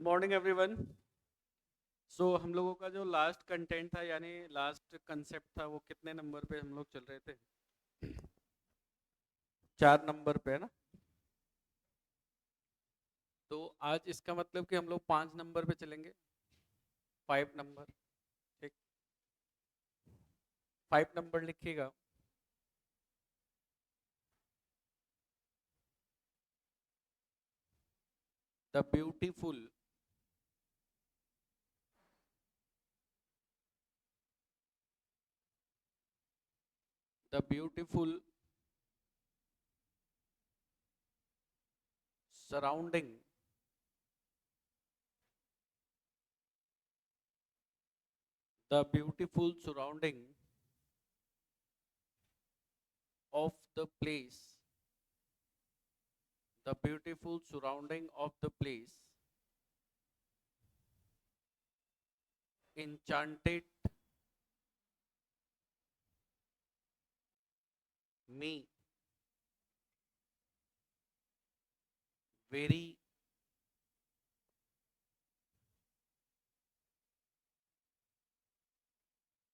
Morning everyone. हम लोगों का जो लास्ट कंटेंट था यानी लास्ट कंसेप्ट था वो कितने नंबर पे हम लोग चल रहे थे? 4 नंबर पे है ना। तो आज इसका मतलब कि हम लोग 5 नंबर पे चलेंगे। 5 नंबर। ठीक। 5 नंबर लिखिएगा। The beautiful the beautiful surrounding the beautiful surrounding of the place the beautiful surrounding of the place enchanted me very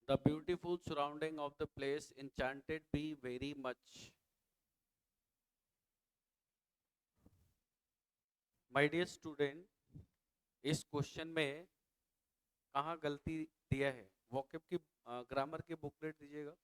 the beautiful surrounding of the place enchanted me very much. My dear student, इस question में कहाँ गलती दिया है? Vocab की grammar की booklet दीजिएगा।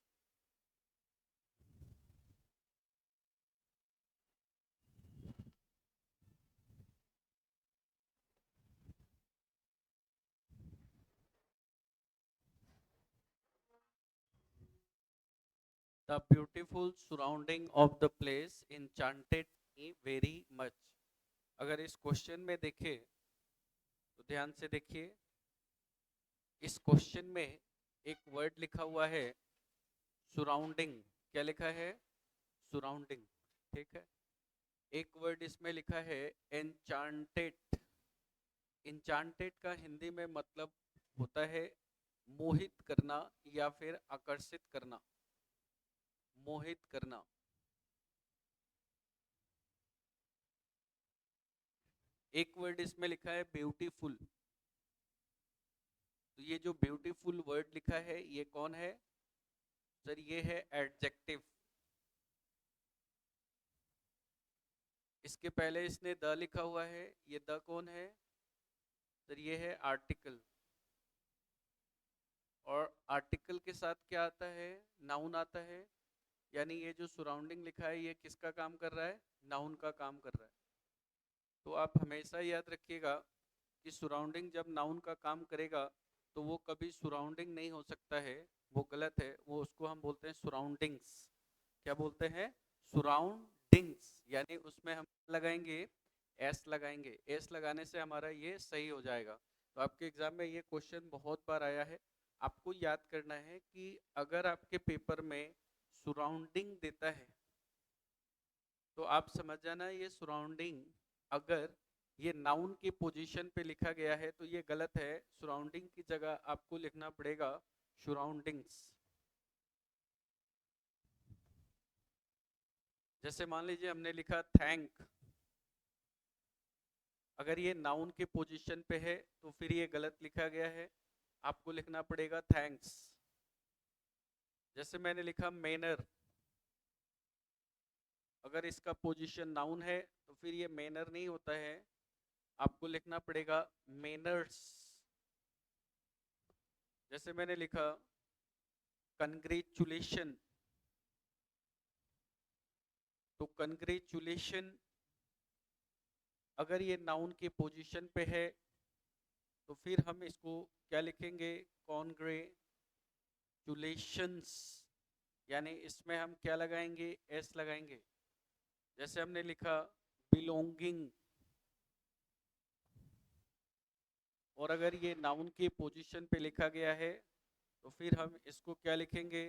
The beautiful surrounding of the place enchanted me very much। अगर इस क्वेश्चन में देखें तो ध्यान से देखिए। इस क्वेश्चन में एक वर्ड लिखा हुआ है सराउंडिंग। क्या लिखा है? सराउंडिंग। ठीक है। एक वर्ड इसमें लिखा है एनचांटेड। इंचांटेड का हिंदी में मतलब होता है मोहित करना या फिर आकर्षित करना। मोहित करना। एक वर्ड इसमें लिखा है ब्यूटीफुल। तो ये जो ब्यूटीफुल वर्ड लिखा है ये कौन है सर? ये है एडजेक्टिव। इसके पहले इसने द लिखा हुआ है, ये द कौन है सर? ये है आर्टिकल। और आर्टिकल के साथ क्या आता है? नाउन आता है। यानी ये जो सराउंडिंग लिखा है ये किसका काम कर रहा है? नाउन का काम कर रहा है। तो आप हमेशा याद रखिएगा कि सराउंडिंग जब नाउन का काम करेगा तो वो कभी सराउंडिंग नहीं हो सकता है। वो गलत है। वो उसको हम बोलते हैं सराउंडिंग्स। क्या बोलते हैं? सराउंडिंग्स। यानी उसमें हम लगाएंगे एस लगाएंगे। एस लगाने से हमारा ये सही हो जाएगा। तो आपके एग्जाम में ये क्वेश्चन बहुत बार आया है। आपको याद करना है कि अगर आपके पेपर में सराउंडिंग देता है तो आप समझ जाना ये सराउंडिंग अगर ये नाउन की पोजीशन पे लिखा गया है तो ये गलत है। सराउंडिंग की जगह आपको लिखना पड़ेगा सराउंडिंग्स। जैसे मान लीजिए हमने लिखा थैंक। अगर ये नाउन की पोजीशन पे है तो फिर ये गलत लिखा गया है। आपको लिखना पड़ेगा थैंक्स। जैसे मैंने लिखा मैनर। अगर इसका पोजीशन नाउन है तो फिर ये मैनर नहीं होता है। आपको लिखना पड़ेगा मैनर्स। जैसे मैंने लिखा कंग्रेचुलेशन। तो कंग्रेचुलेशन अगर ये नाउन की पोजीशन पे है तो फिर हम इसको क्या लिखेंगे? कॉन्ग्रेचुलेशंस। यानी इसमें हम क्या लगाएंगे? एस लगाएंगे। जैसे हमने लिखा बिलोंगिंग। और अगर ये नाउन की पोजीशन पे लिखा गया है तो फिर हम इसको क्या लिखेंगे?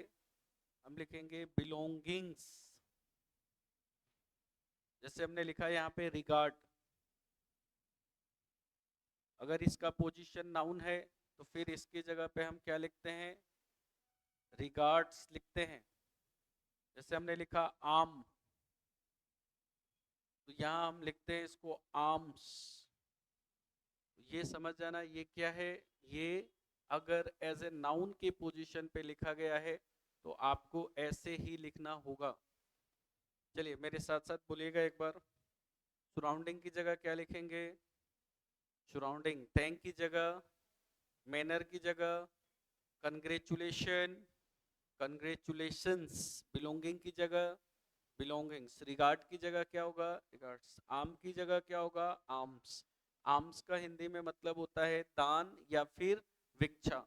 हम लिखेंगे बिलोंगिंग्स। जैसे हमने लिखा यहाँ पे रिगार्ड। अगर इसका पोजीशन नाउन है तो फिर इसकी जगह पे हम क्या लिखते हैं? रिगार्ड्स लिखते हैं। जैसे हमने लिखा आम। तो यहाँ हम लिखते हैं इसको आर्म्स। ये समझ जाना ये क्या है। ये अगर एज ए नाउन के पोजीशन पे लिखा गया है तो आपको ऐसे ही लिखना होगा। चलिए मेरे साथ साथ बोलिएगा एक बार। सराउंडिंग की जगह क्या लिखेंगे? सराउंडिंग। थैंक की जगह मैनर की जगह कंग्रेचुलेशन, कंग्रेचुलेशंस। बिलोंगिंग की जगह बिलोंगिंग्स। रिगार्ड की जगह क्या होगा? रिगार्ड्स। आर्म की जगह क्या होगा? आर्म्स। आर्म्स का हिंदी में मतलब होता है दान या फिर भिक्षा।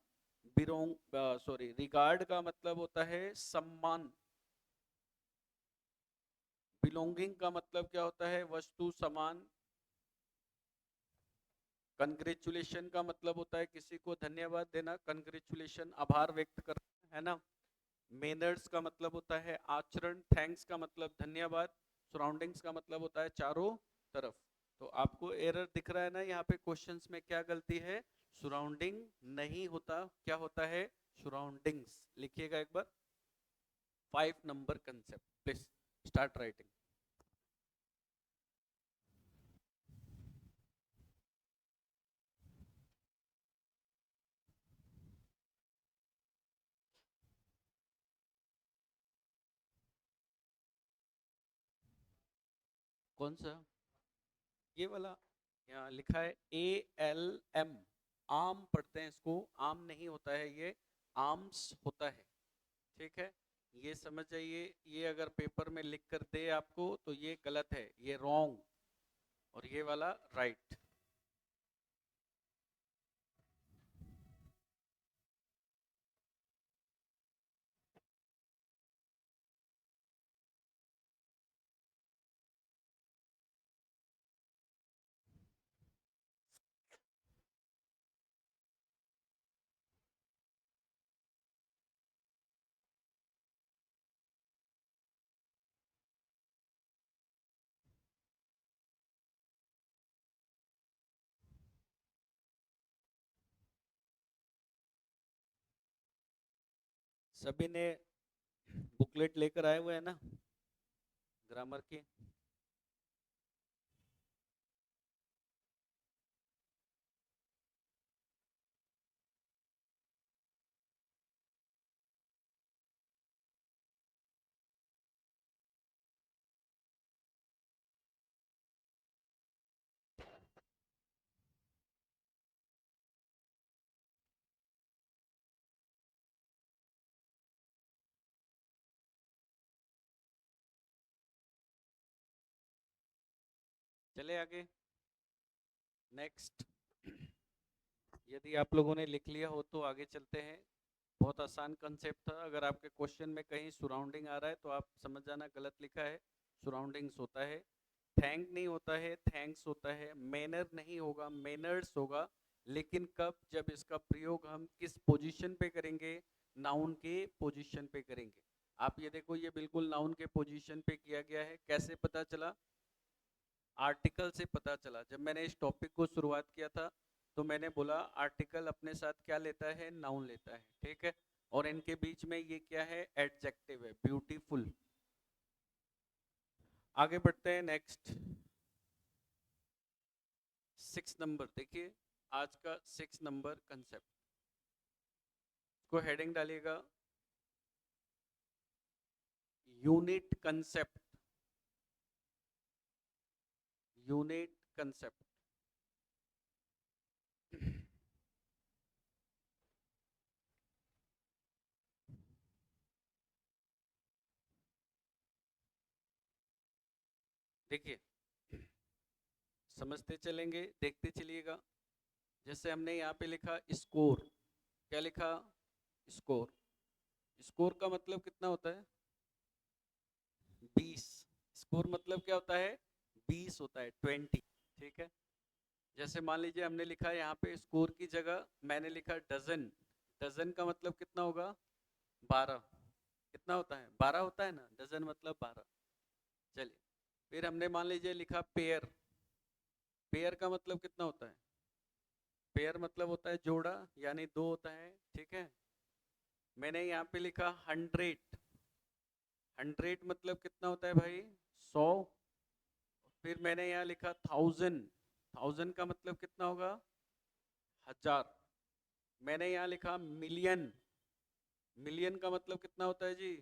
बिलोंग सॉरी रिगार्ड का मतलब होता है सम्मान। बिलोंगिंग का मतलब क्या होता है? वस्तु सामान। कंग्रेचुलेशन का मतलब होता है किसी को धन्यवाद देना। कंग्रेचुलेशन आभार व्यक्त करना, है ना। मेनर्स का मतलब होता है आचरण। थैंक्स का मतलब धन्यवाद। सराउंडिंग्स का मतलब होता है चारों तरफ। तो आपको एरर दिख रहा है ना यहाँ पे क्वेश्चंस में क्या गलती है? सराउंडिंग नहीं होता, क्या होता है? सराउंडिंग्स। लिखिएगा एक बार। 5 number concept please start writing. कौन सा? ये वाला। यहाँ लिखा है ALM। आम पढ़ते हैं इसको, आम नहीं होता है ये, आर्म्स होता है। ठीक है, ये समझ जाइए। ये अगर पेपर में लिख कर दे आपको तो ये गलत है, ये रॉन्ग, और ये वाला राइट। सभी ने बुकलेट लेकर आए हुए हैं ना ग्रामर की? चले आगे नेक्स्ट। यदि आप लोगों ने लिख लिया हो तो आगे चलते हैं। बहुत आसान कंसेप्ट था। अगर आपके क्वेश्चन में कहीं सराउंडिंग आ रहा है तो आप समझ जाना गलत लिखा है। सराउंडिंग्स होता है। थैंक नहीं होता है, थैंक्स होता है। मैनर नहीं होगा, मैनर्स होगा। लेकिन कब? जब इसका प्रयोग हम किस पोजीशन पे करेंगे? नाउन के पोजीशन पे करेंगे। आप ये देखो, ये बिल्कुल नाउन के पोजीशन पे किया गया है। कैसे पता चला? आर्टिकल से पता चला। जब मैंने इस टॉपिक को शुरुआत किया था तो मैंने बोला आर्टिकल अपने साथ क्या लेता है? नाउन लेता है। ठीक है, और इनके बीच में ये क्या है? एडजेक्टिव है, ब्यूटीफुल। आगे बढ़ते हैं नेक्स्ट। 6 नंबर देखिए, आज का 6 नंबर कंसेप्ट को हेडिंग डालिएगा, यूनिट कंसेप्ट। Unit concept. देखिए, समझते चलेंगे, देखते चलिएगा। जैसे हमने यहाँ पे लिखा स्कोर। क्या लिखा? स्कोर। स्कोर का मतलब कितना होता है? 20। स्कोर मतलब क्या होता है? 20 होता है, 20। ठीक है, जैसे मान लीजिए हमने लिखा है यहाँ पे स्कोर की जगह मैंने लिखा डजन। डजन का मतलब कितना होगा? 12। कितना होता है? 12 होता है ना, डजन मतलब 12। चलिए, फिर हमने मान लीजिए लिखा पेयर। पेयर का मतलब कितना होता है? पेयर मतलब होता है जोड़ा, यानी 2 होता है। ठीक है, मैंने यहाँ पे लिखा 100। 100 मतलब कितना होता है भाई? 100। फिर मैंने यहाँ लिखा 1000। 1000 का मतलब कितना होगा? हजार। मैंने यहाँ लिखा मिलियन। मिलियन का मतलब कितना होता है जी?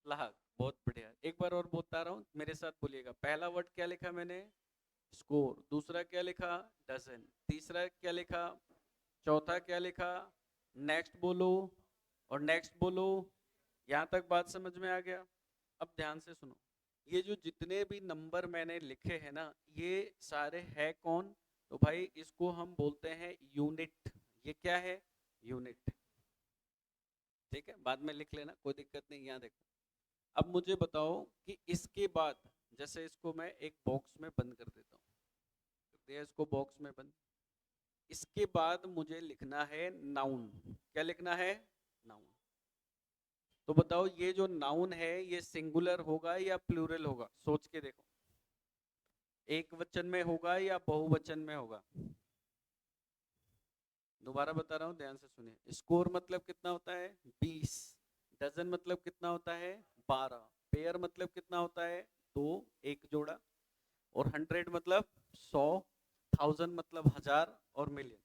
लाख। बहुत बढ़िया, एक बार और बोलता रहा हूँ, मेरे साथ बोलिएगा। पहला वर्ड क्या लिखा मैंने? स्कोर। दूसरा क्या लिखा? डजन। तीसरा क्या लिखा? चौथा क्या लिखा? नेक्स्ट बोलो, और नेक्स्ट बोलो। यहां तक बात समझ में आ गया? अब ध्यान से सुनो, ये जो जितने भी नंबर मैंने लिखे हैं ना, ये सारे है कौन? तो भाई इसको हम बोलते हैं यूनिट। ये क्या है? यूनिट। ठीक है, बाद में लिख लेना, कोई दिक्कत नहीं। यहाँ देखो, अब मुझे बताओ कि इसके बाद, जैसे इसको मैं एक बॉक्स में बंद कर देता हूँ, कर दिया इसको बॉक्स में बंद। इसके बाद मुझे लिखना है नाउन। क्या लिखना है? नाउन। तो बताओ ये जो नाउन है ये सिंगुलर होगा या प्लूरल होगा? सोच के देखो, एक वचन में होगा या बहुवचन में होगा? दोबारा बता रहा हूँ, ध्यान से सुनिए। स्कोर मतलब कितना होता है? 20। डजन मतलब कितना होता है? 12। पेयर मतलब कितना होता है? 2, एक जोड़ा। और 100 मतलब 100। 1000 मतलब 1000। और मिलियन।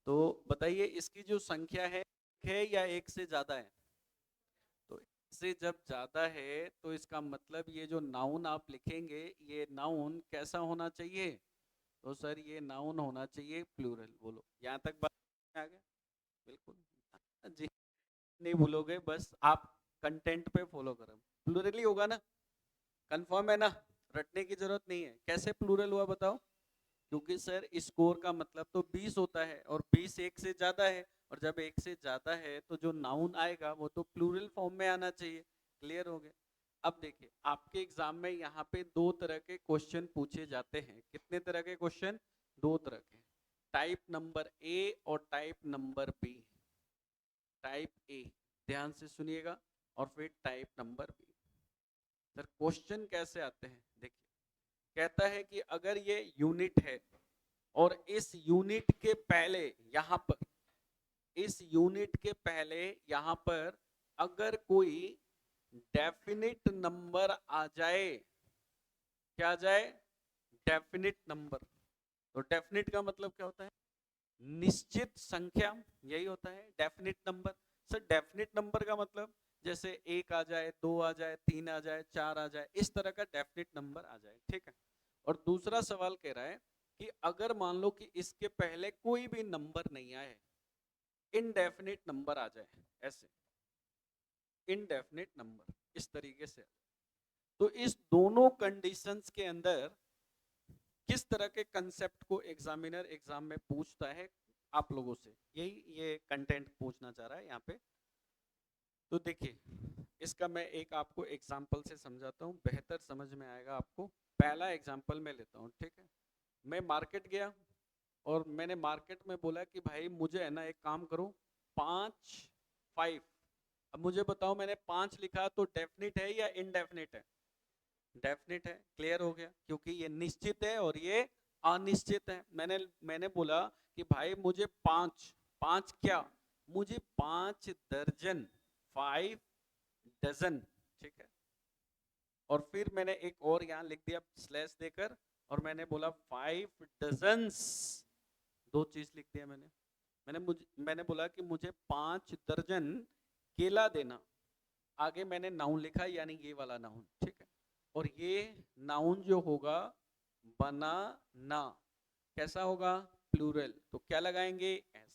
तो बताइए इसकी जो संख्या है या एक से ज्यादा है? तो एक से जब ज्यादा है तो इसका मतलब ये जो नाउन आप लिखेंगे, ये नाउन कैसा होना चाहिए? तो सर ये नाउन होना चाहिए प्लूरल। बोलो, यहाँ तक बात आ गया? बिल्कुल जी, नहीं भूलोगे, बस आप कंटेंट पे फॉलो करो। प्लूरल ही होगा ना? कंफर्म है ना? रटने की जरूरत नहीं है। कैसे प्लूरल हुआ बताओ? क्योंकि सर स्कोर का मतलब तो 20 होता है, और 20 एक से ज्यादा है, और जब एक से ज्यादा है तो जो नाउन आएगा वो तो प्लूरल फॉर्म में आना चाहिए। क्लियर हो गया? अब देखिए, आपके एग्जाम में यहाँ पे दो तरह के क्वेश्चन पूछे जाते हैं। कितने तरह के क्वेश्चन? दो तरह के। टाइप नंबर ए और type number B. Type A, ध्यान से सुनिएगा, और फिर type number B. Sir question कैसे आते हैं? देखिए, कहता है कि अगर ये यूनिट है और इस यूनिट के पहले यहां पर, इस यूनिट के पहले यहां पर अगर कोई डेफिनिट नंबर आ जाए। क्या आ जाए? Definite number. तो डेफिनिट का मतलब क्या होता है? निश्चित संख्या, यही होता है definite number. Sir definite number का मतलब जैसे एक आ जाए, दो आ जाए, तीन आ जाए, चार आ जाए, इस तरह का डेफिनिट नंबर आ जाए। ठीक है। और दूसरा सवाल कह रहा है कि अगर मान लो कि इसके पहले कोई भी नंबर नहीं आए, इनडेफिनिट नंबर आ जाए, ऐसे इनडेफिनिट नंबर, इस तरीके से। तो इस दोनों कंडीशंस के अंदर किस तरह के कंसेप्ट को एग्जामिनर एग्जाम में पूछता है आप लोगों से, यही ये कंटेंट पूछना चाह रहा है यहाँ पे। तो देखिए, इसका मैं एक आपको एग्जांपल से समझाता हूँ, बेहतर समझ में आएगा आपको। पहला एग्जांपल मैं लेता हूँ, ठीक है। मैं मार्केट गया और मैंने मार्केट में बोला कि भाई मुझे है ना एक काम करो, 5 5। अब मुझे बताओ, मैंने 5 लिखा तो डेफिनिट है या इनडेफिनिट है? डेफिनिट है। क्लियर हो गया? क्योंकि ये निश्चित है और ये अनिश्चित है। मैंने बोला कि भाई मुझे 5 5 क्या, मुझे 5 दर्जन, 5 डजन। ठीक है। और फिर मैंने एक और यहाँ लिख दिया स्लैश देकर, और मैंने बोला 5 डजन्स। दो चीज लिख दिया मैंने बोला कि मुझे 5 दर्जन केला देना। आगे मैंने नाउन लिखा, यानी ये वाला नाउन। ठीक है। और ये नाउन जो होगा, बनाना, कैसा होगा? प्लूरल। तो क्या लगाएंगे? एस।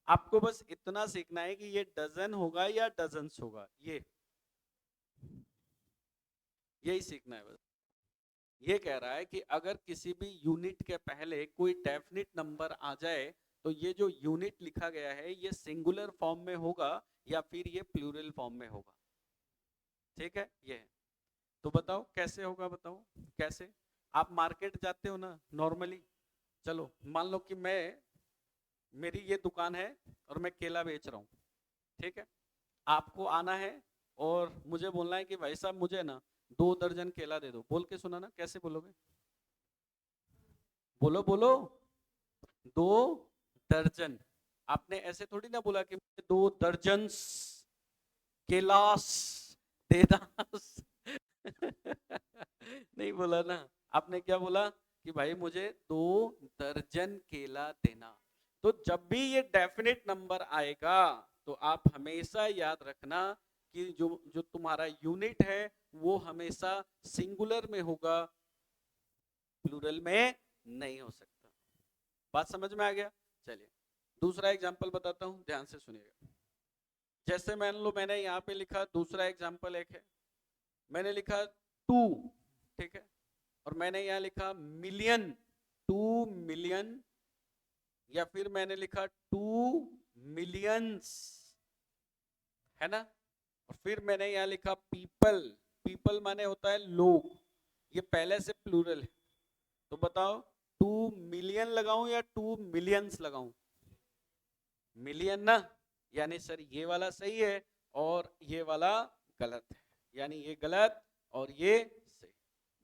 आपको बस इतना सीखना है कि ये डजन होगा या डजन्स होगा, यही सीखना है बस। ये कह रहा है कि अगर किसी भी यूनिट के पहले कोई डेफिनिट नंबर आ जाए, तो ये जो यूनिट लिखा गया है ये सिंगुलर फॉर्म में होगा या फिर ये प्लूरल फॉर्म में होगा। ठीक है, ये है। तो बताओ कैसे होगा, बताओ कैसे। आप मार्केट जाते हो ना नॉर्मली, चलो मान लो कि मेरी ये दुकान है और मैं केला बेच रहा हूँ। ठीक है। आपको आना है और मुझे बोलना है कि भाई साहब मुझे ना 2 दर्जन केला दे दो। बोल के सुना ना, कैसे बोलोगे? बोलो बोलो। 2 दर्जन। आपने ऐसे थोड़ी ना बोला कि मुझे 2 दर्जन केलास दे दास। नहीं बोला ना। आपने क्या बोला? कि भाई मुझे 2 दर्जन केला देना। तो जब भी ये डेफिनेट नंबर आएगा तो आप हमेशा याद रखना कि जो जो तुम्हारा यूनिट है वो हमेशा सिंगुलर में होगा, प्लूरल में नहीं हो सकता। बात समझ में आ गया? चलिए दूसरा एग्जांपल बताता हूं, ध्यान से सुनिएगा। जैसे मान लो मैंने यहाँ पे लिखा, दूसरा एग्जांपल एक है, मैंने लिखा 2, ठीक है, और मैंने यहाँ लिखा मिलियन, 2 मिलियन, या फिर मैंने लिखा 2 मिलियंस, है ना। और फिर मैंने यहाँ लिखा पीपल, पीपल माने होता है लोग, ये पहले से प्लूरल है। तो बताओ 2 मिलियन लगाऊं या 2 मिलियंस लगाऊं? मिलियन ना, यानी सर ये वाला सही है और ये वाला गलत है, यानी ये गलत और ये सही।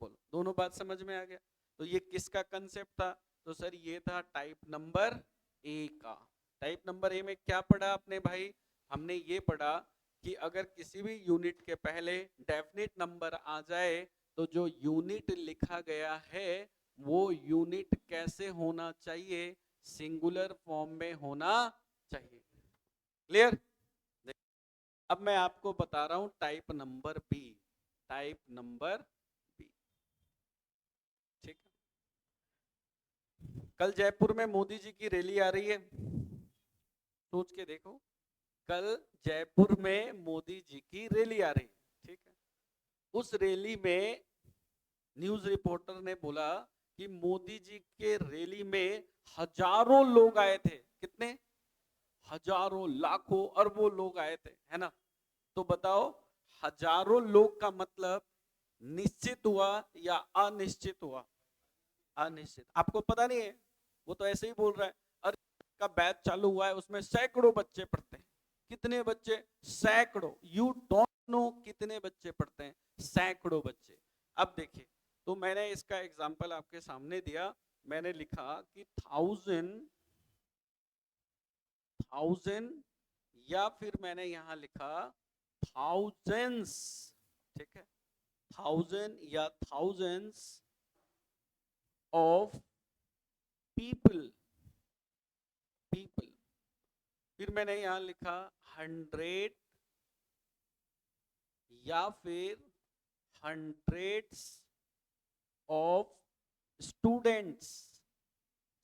बोलो दोनों बात समझ में आ गया? तो ये किसका कंसेप्ट था? तो सर ये था टाइप नंबर ए का। टाइप नंबर ए में क्या पढ़ा आपने भाई? हमने ये पढ़ा कि अगर किसी भी यूनिट के पहले डेफिनेट नंबर आ जाए तो जो यूनिट लिखा गया है वो यूनिट कैसे होना चाहिए? सिंगुलर फॉर्म में होना चाहिए। क्लियर? अब मैं आपको बता रहा हूं type number B, type number B, ठीक है। कल जयपुर में मोदी जी की रैली आ रही है, सोच के देखो, कल जयपुर में मोदी जी की रैली आ रही है, ठीक है। उस रैली में न्यूज रिपोर्टर ने बोला कि मोदी जी के रैली में हजारों लोग आए थे। कितने? हजारों, लाखों, अरबों लोग आए थे, है ना। तो बताओ हजारों लोग का मतलब निश्चित हुआ या अनिश्चित हुआ? अनिश्चित। आपको पता नहीं है, वो तो ऐसे ही बोल रहा है। अरे का बैच चालू हुआ है, उसमें सैकड़ों बच्चे पढ़ते हैं। कितने बच्चे? सैकड़ों। यू डोंट नो कितने बच्चे पढ़ते हैं? सैकड़ों बच्चे। अब देखिए, तो मैंने इसका एग्जाम्पल आपके सामने दिया, मैंने लिखा कि 1000 या फिर मैंने यहां लिखा थाउजेंड्स, ठीक है, 1000 या थाउजेंड्स ऑफ पीपल, पीपल। फिर मैंने यहां लिखा 100 या फिर हंड्रेड्स ऑफ स्टूडेंट्स।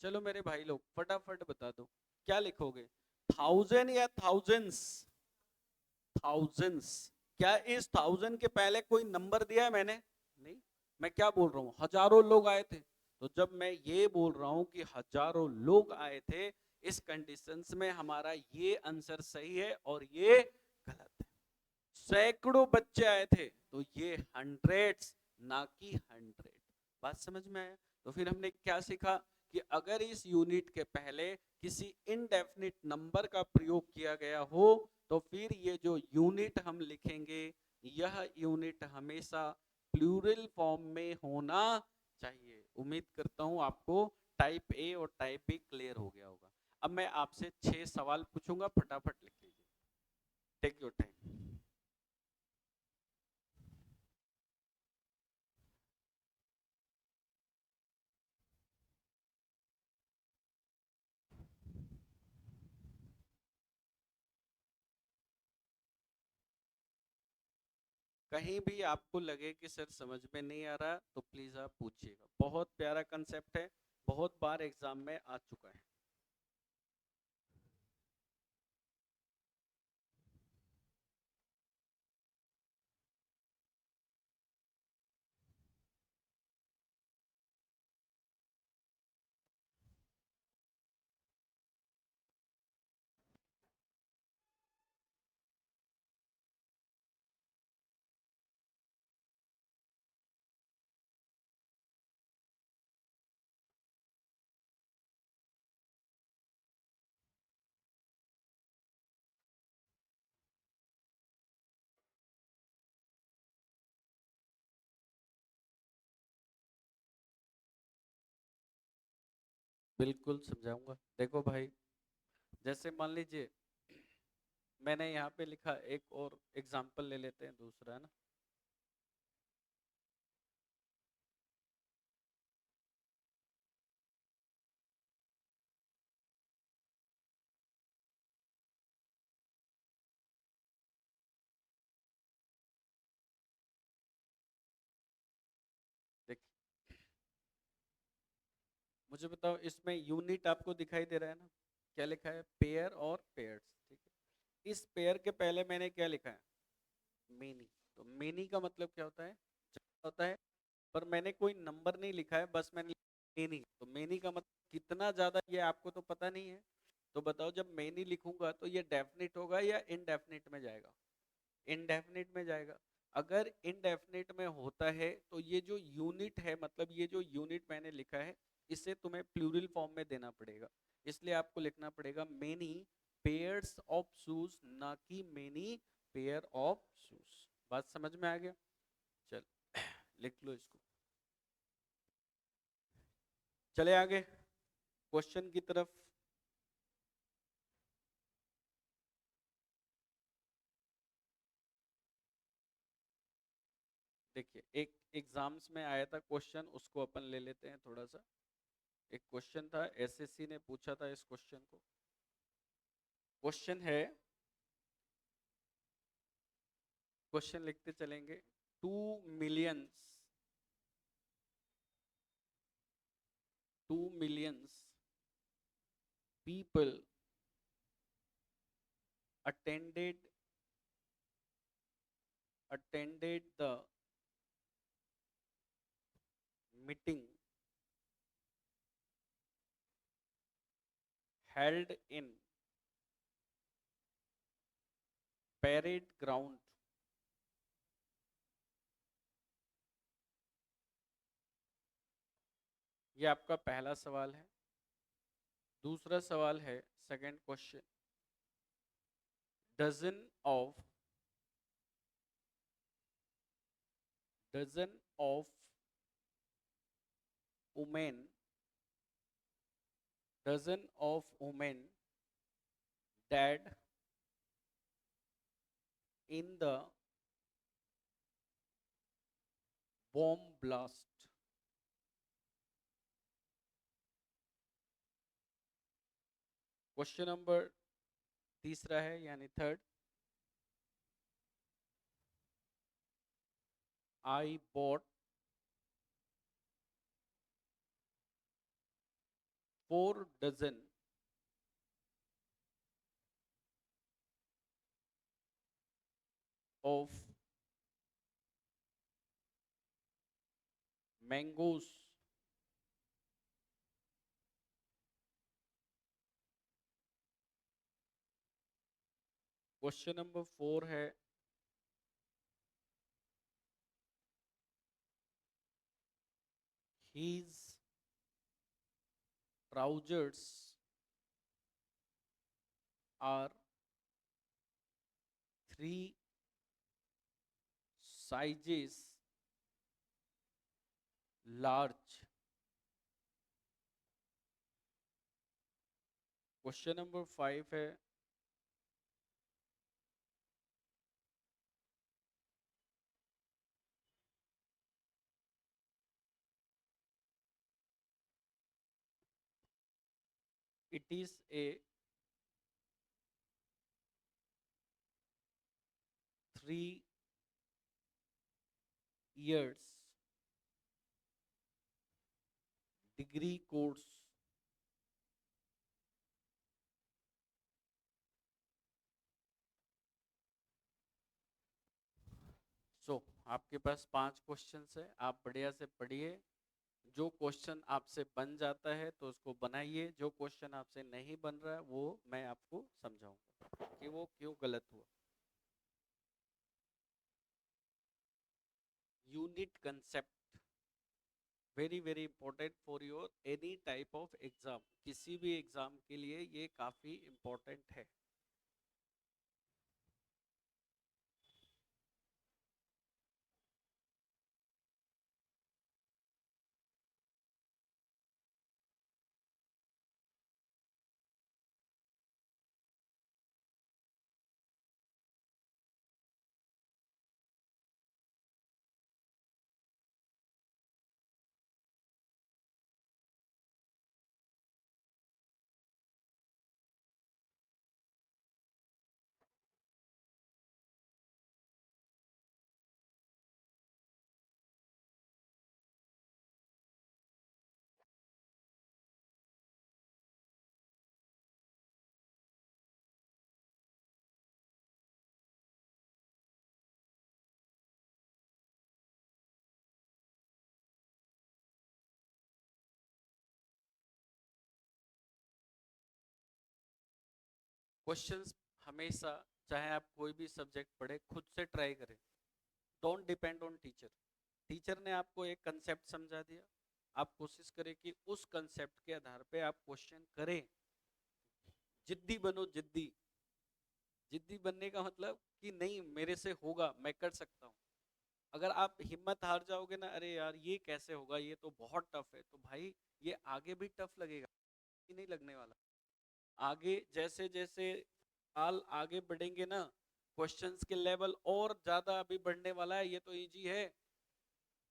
चलो मेरे भाई लोग फटाफट बता दो क्या लिखोगे, 1000 या थाउजेंड्स? थाउजेंड्स। क्या इस 1000 के पहले कोई नंबर दिया है मैंने? नहीं। मैं क्या बोल रहा हूं? हजारों लोग आए थे। तो जब मैं ये बोल रहा हूं कि हजारों लोग आए थे, इस कंडीशंस में हमारा ये आंसर सही है और ये गलत है। सैकड़ों बच्चे आए थे तो ये हंड्रेड्स ना कि 100। बात समझ में आया? तो फिर हमने क्या सीखा कि अगर इस यूनिट के पहले किसी इनडेफिनिट नंबर का प्रयोग किया गया हो तो फिर ये जो यूनिट हम लिखेंगे यह यूनिट हमेशा प्लूरल फॉर्म में होना चाहिए। उम्मीद करता हूं आपको टाइप ए और टाइप बी क्लियर हो गया होगा। अब मैं आपसे 6 सवाल पूछूंगा, फटाफट लिख लीजिए। Take your time. कहीं भी आपको लगे कि सर समझ में नहीं आ रहा तो प्लीज आप पूछिएगा। बहुत प्यारा कंसेप्ट है, बहुत बार एग्जाम में आ चुका है। बिल्कुल समझाऊंगा। देखो भाई, जैसे मान लीजिए मैंने यहाँ पे लिखा, एक और एग्जाम्पल ले लेते हैं दूसरा, है ना। मुझे बताओ, इसमें यूनिट आपको दिखाई दे रहा है ना, क्या लिखा है? पेयर और पेयर्स, ठीक है। इस पेयर के पहले मैंने क्या लिखा है? मेनी। तो मेनी का मतलब क्या होता है? ज़्यादा होता है। पर मैंने कोई नंबर नहीं लिखा है, बस मैंने मेनी। तो मेनी का मतलब कितना ज्यादा, ये आपको तो पता नहीं है। तो बताओ, जब मेनी लिखूंगा तो ये डेफिनिट होगा या इनडेफिनिट में जाएगा? इनडेफिनिट में जाएगा। अगर इनडेफिनिट में होता है तो ये जो यूनिट है, मतलब ये जो यूनिट मैंने लिखा है, इसे तुम्हें प्लूरल फॉर्म में देना पड़ेगा। इसलिए आपको लिखना पड़ेगा मेनी पेयर्स ऑफ शूज, ना कि मेनी पेयर ऑफ शूज। बात समझ में आ गया? चल लिख लो इसको। चले आगे क्वेश्चन की तरफ। देखिए, एक एग्जाम्स में आया था क्वेश्चन, उसको अपन ले लेते हैं थोड़ा सा। एक क्वेश्चन था, एसएससी ने पूछा था इस क्वेश्चन को। क्वेश्चन है, क्वेश्चन लिखते चलेंगे। 2 millions 2 millions people attended the meeting held in parade ground ये आपका पहला सवाल है। दूसरा सवाल है, second question, dozen of dozen of women dozen of women died in the bomb blast। Question number तीसरा है, यानी third, I bought 4 dozen of mangoes question number 4 है, his trousers are 3 sizes large। Question number 5 है, it is a 3 years degree course। आपके पास 5 questions है, आप बढ़िया से पढ़िए। जो क्वेश्चन आपसे बन जाता है तो उसको बनाइए, जो क्वेश्चन आपसे नहीं बन रहा है वो मैं आपको समझाऊंगा कि वो क्यों गलत हुआ। Unit concept very very important for your any type of exam, किसी भी एग्जाम के लिए ये काफी इंपॉर्टेंट है। क्वेश्चंस हमेशा, चाहे आप कोई भी सब्जेक्ट पढ़े, खुद से ट्राई करें। Don't depend on teacher. Teacher ने आपको एक कंसेप्ट समझा दिया, आप कोशिश करें कि उस कंसेप्ट के आधार पे आप क्वेश्चन करें। जिद्दी बनो, जिद्दी। जिद्दी बनने का मतलब कि नहीं मेरे से होगा, मैं कर सकता हूँ। अगर आप हिम्मत हार जाओगे ना, अरे यार ये कैसे होगा, ये तो बहुत टफ है, तो भाई ये आगे भी टफ लगेगा, ही नहीं लगने वाला। आगे जैसे जैसे साल आगे बढ़ेंगे ना, क्वेश्चंस के लेवल और ज्यादा अभी बढ़ने वाला है। ये तो इजी है,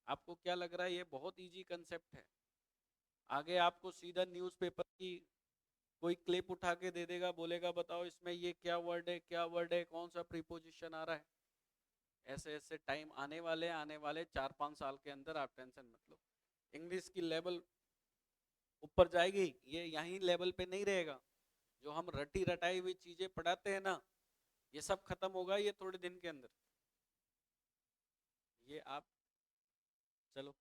आपको क्या लग रहा है ये बहुत इजी कंसेप्ट है। आगे आपको सीधा न्यूज़पेपर की कोई क्लिप उठा के दे देगा, बोलेगा बताओ इसमें ये क्या वर्ड है, क्या वर्ड है, कौन सा प्रीपोजिशन आ रहा है। ऐसे ऐसे टाइम आने वाले, आने वाले 4-5 साल के अंदर, आप टेंशन मत लो। इंग्लिश की लेवल ऊपर जाएगी, ये यहीं लेवल पे नहीं रहेगा। जो हम रटी रटाई हुई चीजें पढ़ाते हैं ना, ये सब खत्म होगा ये थोड़े दिन के अंदर। ये आप, चलो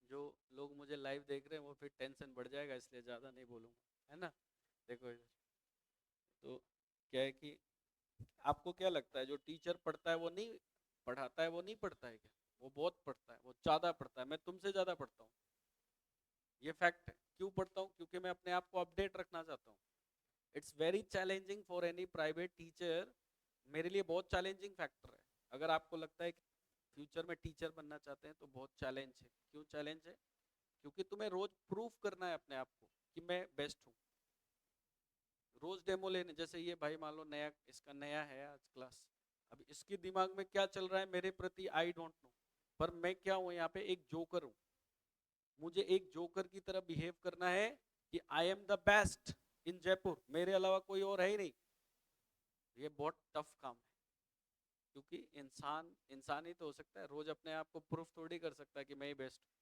जो लोग मुझे लाइव देख रहे हैं वो फिर टेंशन बढ़ जाएगा, इसलिए ज्यादा नहीं बोलूंगा, है ना। देखो इधर, तो क्या है कि आपको क्या लगता है जो टीचर पढ़ता है वो नहीं पढ़ाता है, वो नहीं पढ़ता है क्या? वो बहुत पढ़ता है, वो ज्यादा पढ़ता है। मैं तुमसे ज्यादा पढ़ता हूँ, ये फैक्ट है। क्यों पढ़ता हूँ? क्योंकि मैं अपने आप को अपडेट रखना चाहता हूँ। It's very challenging for any private teacher. मेरे लिए बहुत चैलेंजिंग फैक्टर है। अगर आपको लगता है कि फ्यूचर में टीचर बनना चाहते हैं तो बहुत चैलेंज है। क्यों चैलेंज है? क्योंकि तुम्हें रोज प्रूफ करना है अपने आप को कि मैं बेस्ट हूँ। रोज डेमो लेने, जैसे ये भाई मान लो नया, इसका नया है आज क्लास, अब इसके दिमाग में क्या चल रहा है मेरे प्रति आई डोंट नो। पर मैं क्या हूँ यहाँ पे, एक जोकर हूँ। मुझे एक जोकर की तरह बिहेव करना है कि I am the best in Jaipur, मेरे अलावा कोई और है ही नहीं। ये बहुत टफ काम है, क्योंकि इंसान इंसान ही तो हो सकता है, रोज अपने आप को प्रूफ थोड़ी कर सकता है कि मैं ही बेस्ट हूँ।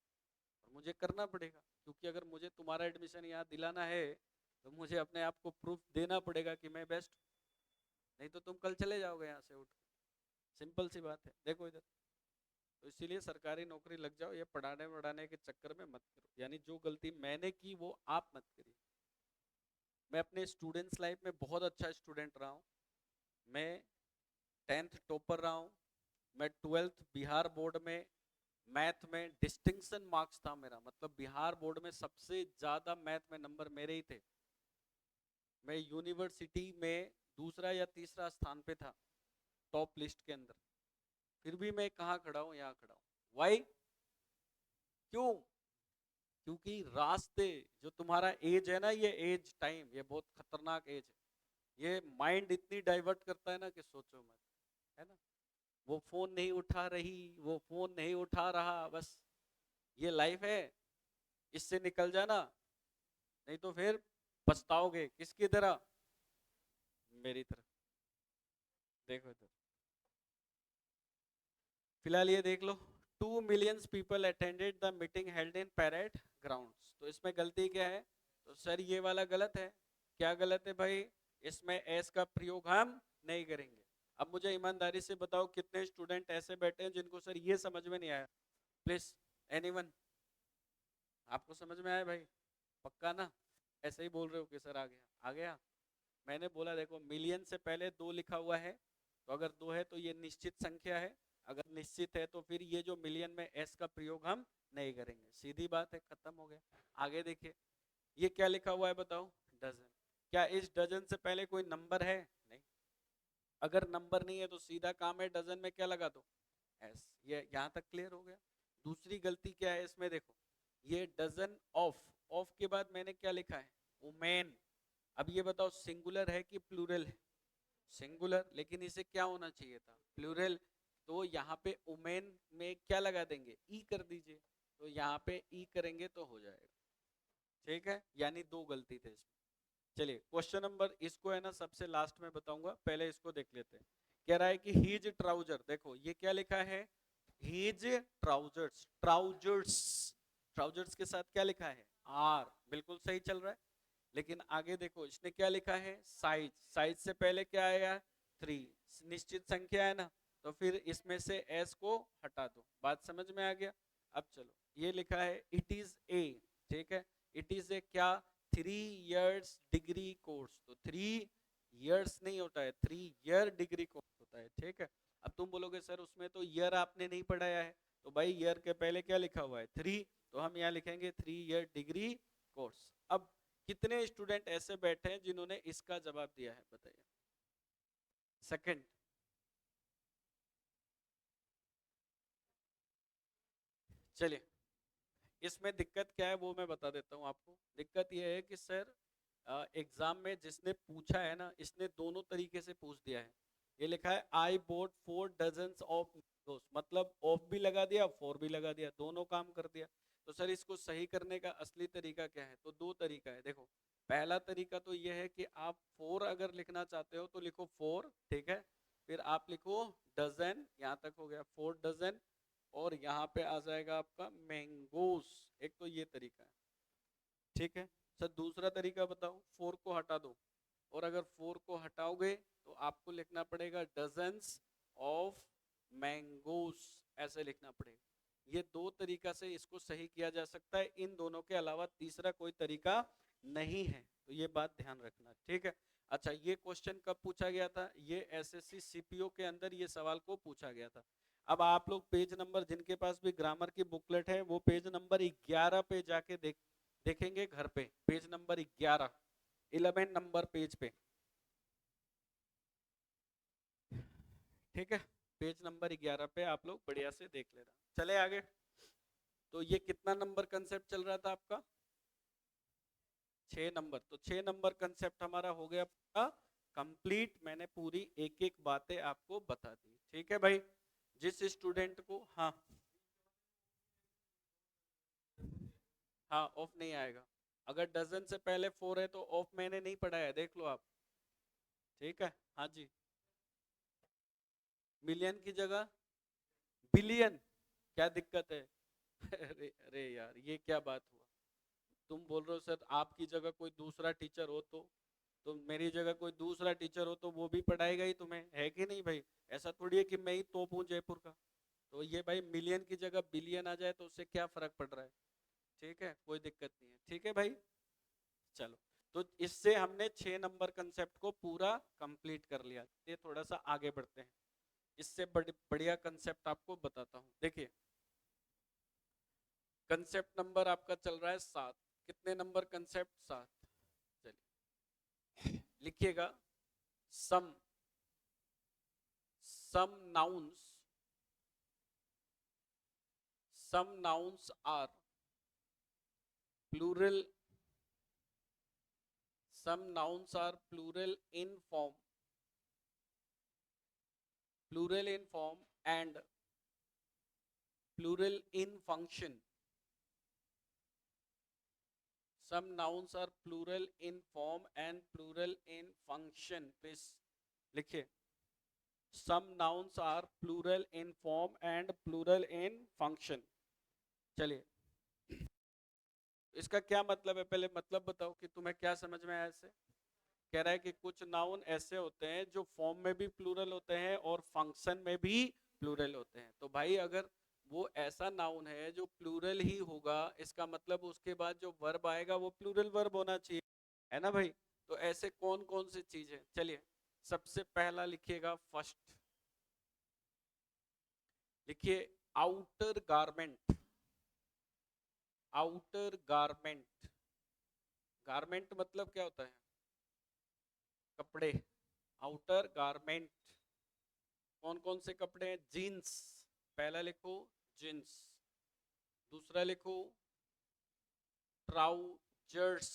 और मुझे करना पड़ेगा, क्योंकि अगर मुझे तुम्हारा एडमिशन यहाँ दिलाना है तो मुझे अपने आप को प्रूफ देना पड़ेगा कि मैं बेस्ट हूँ। नहीं तो तुम कल चले जाओगे यहाँ से उठ के। सिंपल सी बात है। देखो इधर, तो इसीलिए सरकारी नौकरी लग जाओ, ये पढ़ाने वढ़ाने के चक्कर में मत करो। यानी जो गलती मैंने की वो आप मत करिए। मैं अपने स्टूडेंट्स लाइफ में बहुत अच्छा स्टूडेंट रहा हूँ। मैं 10th टॉपर रहा हूँ। मैं 12th बिहार बोर्ड में मैथ में डिस्टिंक्शन मार्क्स था मेरा, मतलब बिहार बोर्ड में सबसे ज्यादा मैथ में नंबर मेरे ही थे। मैं यूनिवर्सिटी में दूसरा या तीसरा स्थान पे था, टॉप लिस्ट के अंदर। फिर भी मैं कहाँ खड़ा हूँ, यहाँ खड़ा हूँ। वाई? क्यों? क्योंकि रास्ते, जो तुम्हारा एज है ना, ये एज टाइम, ये बहुत खतरनाक एज है। ये माइंड इतनी डाइवर्ट करता है ना कि सोचो मत, है ना। वो फोन नहीं उठा रही, वो फोन नहीं उठा रहा, बस ये लाइफ है, इससे निकल जाना, नहीं तो फिर पछताओगे। किसकी तरह? मेरी तरह। देखो इधर, फिलहाल ये देख लो, 2 million people attended the meeting held in parade grounds। तो इसमें गलती क्या है? तो सर ये वाला गलत है। क्या गलत है भाई? इसमें एस का प्रयोग हम नहीं करेंगे। अब मुझे ईमानदारी से बताओ, कितने स्टूडेंट ऐसे बैठे हैं जिनको सर ये समझ में नहीं आया? Please, anyone? आपको समझ में आया भाई? पक्का ना? ऐसे ही बोल रहे हो कि सर आ गया, आ गया। मैंने बोला देखो, मिलियन से पहले 2 लिखा हुआ है, तो अगर 2 है तो ये निश्चित संख्या है। अगर निश्चित है तो फिर ये जो मिलियन में एस का प्रयोग हम नहीं करेंगे। सीधी बात है, खत्म हो गया। आगे देखिए, ये क्या लिखा हुआ है बताओ? डजन। क्या इस डजन से पहले कोई नंबर है? नहीं। अगर नंबर नहीं है तो सीधा काम है डजन में क्या लगा दो? एस। ये यहाँ तक क्लियर हो गया। दूसरी गलती क्या है इसमें देखो, ये डजन ऑफ, ऑफ के बाद मैंने क्या लिखा है? वुमेन। अब ये बताओ सिंगुलर है कि प्लूरल है? सिंगुलर, लेकिन इसे क्या होना चाहिए था? प्लूरल। तो यहाँ पे वुमेन में क्या लगा देंगे? ई कर दीजिए। तो यहाँ पे ई करेंगे तो हो जाएगा। ठीक है, यानी 2 गलती थे इसमें। चलिए क्वेश्चन नंबर, इसको है ना सबसे लास्ट में बताऊंगा, पहले इसको देख लेते हैं। कह रहा है कि हीज ट्राउजर, देखो ये क्या लिखा है? His trousers. ट्राउजर्स, ट्राउजर्स के साथ क्या लिखा है? आर। बिल्कुल सही चल रहा है। लेकिन आगे देखो, इसने क्या लिखा है? साइज। साइज से पहले क्या आएगा? 3। निश्चित संख्या है ना, तो फिर इसमें से एस को हटा दो। बात समझ में आ गया? अब चलो, ये लिखा है इट इज ए। ठीक है, इट इज ए क्या? 3 इयर्स डिग्री कोर्स, तो 3 इयर्स नहीं होता है, 3 ईयर डिग्री कोर्स होता है, ठीक है। अब तुम बोलोगे सर उसमें तो ईयर आपने नहीं पढ़ाया है, तो भाई ईयर के पहले क्या लिखा हुआ है 3, तो हम यहाँ लिखेंगे 3 ईयर डिग्री कोर्स। अब कितने स्टूडेंट ऐसे बैठे हैं जिन्होंने इसका जवाब दिया है, बताइए। सेकंड, चलिए इसमें दिक्कत क्या है वो मैं बता देता हूँ आपको। दिक्कत ये है कि सर एग्जाम में जिसने पूछा है ना, इसने दोनों तरीके से पूछ दिया है। ये लिखा है आई बोट 4 डजन्स ऑफ मैंगोस, मतलब ऑफ भी लगा दिया, 4 भी लगा दिया, दोनों काम कर दिया। तो सर इसको सही करने का असली तरीका क्या है? तो दो तरीका है, देखो। पहला तरीका तो ये है कि आप 4 अगर लिखना चाहते हो तो लिखो 4, ठीक है। फिर आप लिखो डजन, यहाँ तक हो गया 4 डजन, और यहाँ पे आ जाएगा आपका मैंगोस। एक तो ये तरीका है, ठीक है। सर दूसरा तरीका बताओ, 4 को हटा दो, और अगर 4 को हटाओगे तो आपको लिखना पड़ेगा डजन्स ऑफ मैंगोस, ऐसे लिखना पड़ेगा। ये दो तरीका से इसको सही किया जा सकता है, इन दोनों के अलावा तीसरा कोई तरीका नहीं है, तो ये बात ध्यान रखना, ठीक है। अच्छा, ये क्वेश्चन कब पूछा गया था? ये एसएससी सीपीओ के अंदर ये सवाल को पूछा गया था। अब आप लोग पेज नंबर, जिनके पास भी ग्रामर की बुकलेट है, वो पेज नंबर 11 पे जाके देखेंगे घर पे, पेज नंबर 11, 11 नंबर पेज पे, ठीक है। पेज नंबर 11 पे आप लोग बढ़िया से देख लेना। चले आगे। तो ये कितना नंबर कंसेप्ट चल रहा था आपका? 6 नंबर। तो 6 नंबर कंसेप्ट हमारा हो गया पूरा कंप्लीट। मैंने पूरी एक एक बातें आपको बता दी, ठीक है भाई। जिस स्टूडेंट को, हाँ हाँ ऑफ नहीं आएगा। अगर डजन से पहले 4 है तो ऑफ मैंने नहीं पढ़ाया, देख लो आप, ठीक है। हाँ जी, मिलियन की जगह बिलियन, क्या दिक्कत है? अरे अरे यार, ये क्या बात हुआ? तुम बोल रहे हो सर आपकी जगह कोई दूसरा टीचर हो तो मेरी जगह कोई दूसरा टीचर हो तो वो भी पढ़ाएगा ही तुम्हें, है कि नहीं भाई? ऐसा थोड़ी है कि मैं ही तोप हूँ जयपुर का। तो ये भाई मिलियन की जगह बिलियन आ जाए तो उससे क्या फर्क पड़ रहा है? ठीक है, कोई दिक्कत नहीं है, ठीक है भाई। चलो, तो इससे हमने 6 नंबर कंसेप्ट को पूरा कंप्लीट कर लिया। ये थोड़ा सा आगे बढ़ते हैं, इससे बढ़िया कंसेप्ट आपको बताता हूँ। देखिए, कंसेप्ट नंबर आपका चल रहा है 7। कितने नंबर कंसेप्ट? 7। चलिए लिखिएगा, some some nouns, some nouns are plural, some nouns are plural in form and plural in function. Some nouns are plural in form and plural in function. Please लिखिए, some nouns are plural in form and plural in function. चलिए, इसका क्या मतलब है? पहले मतलब बताओ कि तुम्हें क्या समझ में आया इससे। कह रहा है कि कुछ नाउन ऐसे होते हैं जो फॉर्म में भी प्लूरल होते हैं और फंक्शन में भी प्लूरल होते हैं। तो भाई अगर वो ऐसा नाउन है जो प्लूरल ही होगा, इसका मतलब उसके बाद जो वर्ब आएगा वो प्लूरल वर्ब होना चाहिए, है ना भाई? तो ऐसे कौन कौन सी चीज है? चलिए, सबसे पहला लिखिएगा, फर्स्ट लिखिए outer garment. Outer garment, garment मतलब क्या होता है? कपड़े। आउटर गारमेंट, कौन कौन से कपड़े हैं? जीन्स, पहला लिखो जीन्स। दूसरा लिखो ट्राउजर्स।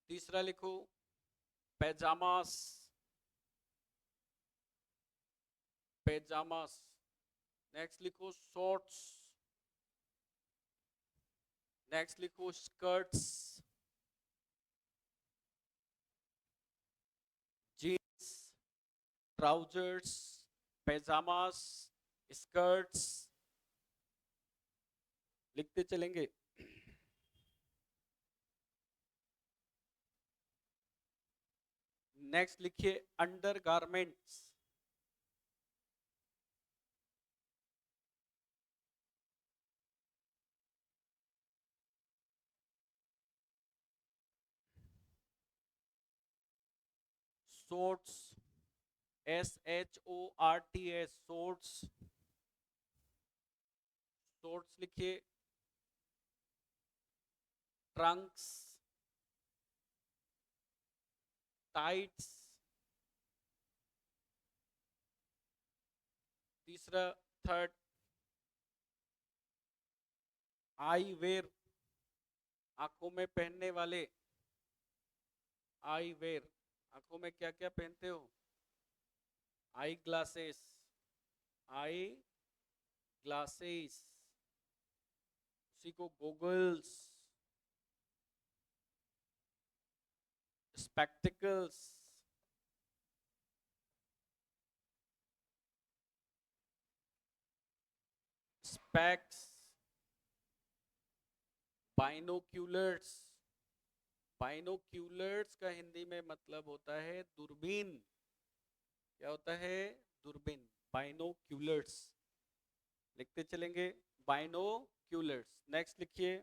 तीसरा लिखो पैजामास, पैजामास। नेक्स्ट लिखो शॉर्ट्स। नेक्स्ट लिखो स्कर्ट्स। जीन्स, ट्राउजर्स, पैजामास, स्कर्ट्स, लिखते चलेंगे। नेक्स्ट लिखिए under garments. Sorts, SHORTS, sorts, sorts लिखिए। ट्रंक्स, टाइट्स, तीसरा, थर्ड, आई वेयर, आंखों में पहनने वाले, आई वेयर, आंखों में क्या क्या पहनते हो? आई ग्लासेस, आई ग्लासेस, उसी को goggles, spectacles, specs, binoculars. Binoculars का हिंदी में मतलब होता है दूरबीन। क्या होता है? दूरबीन, बाइनोक्यूलर्स। लिखते चलेंगे, बाइनोक्यूलर्स। नेक्स्ट लिखिए,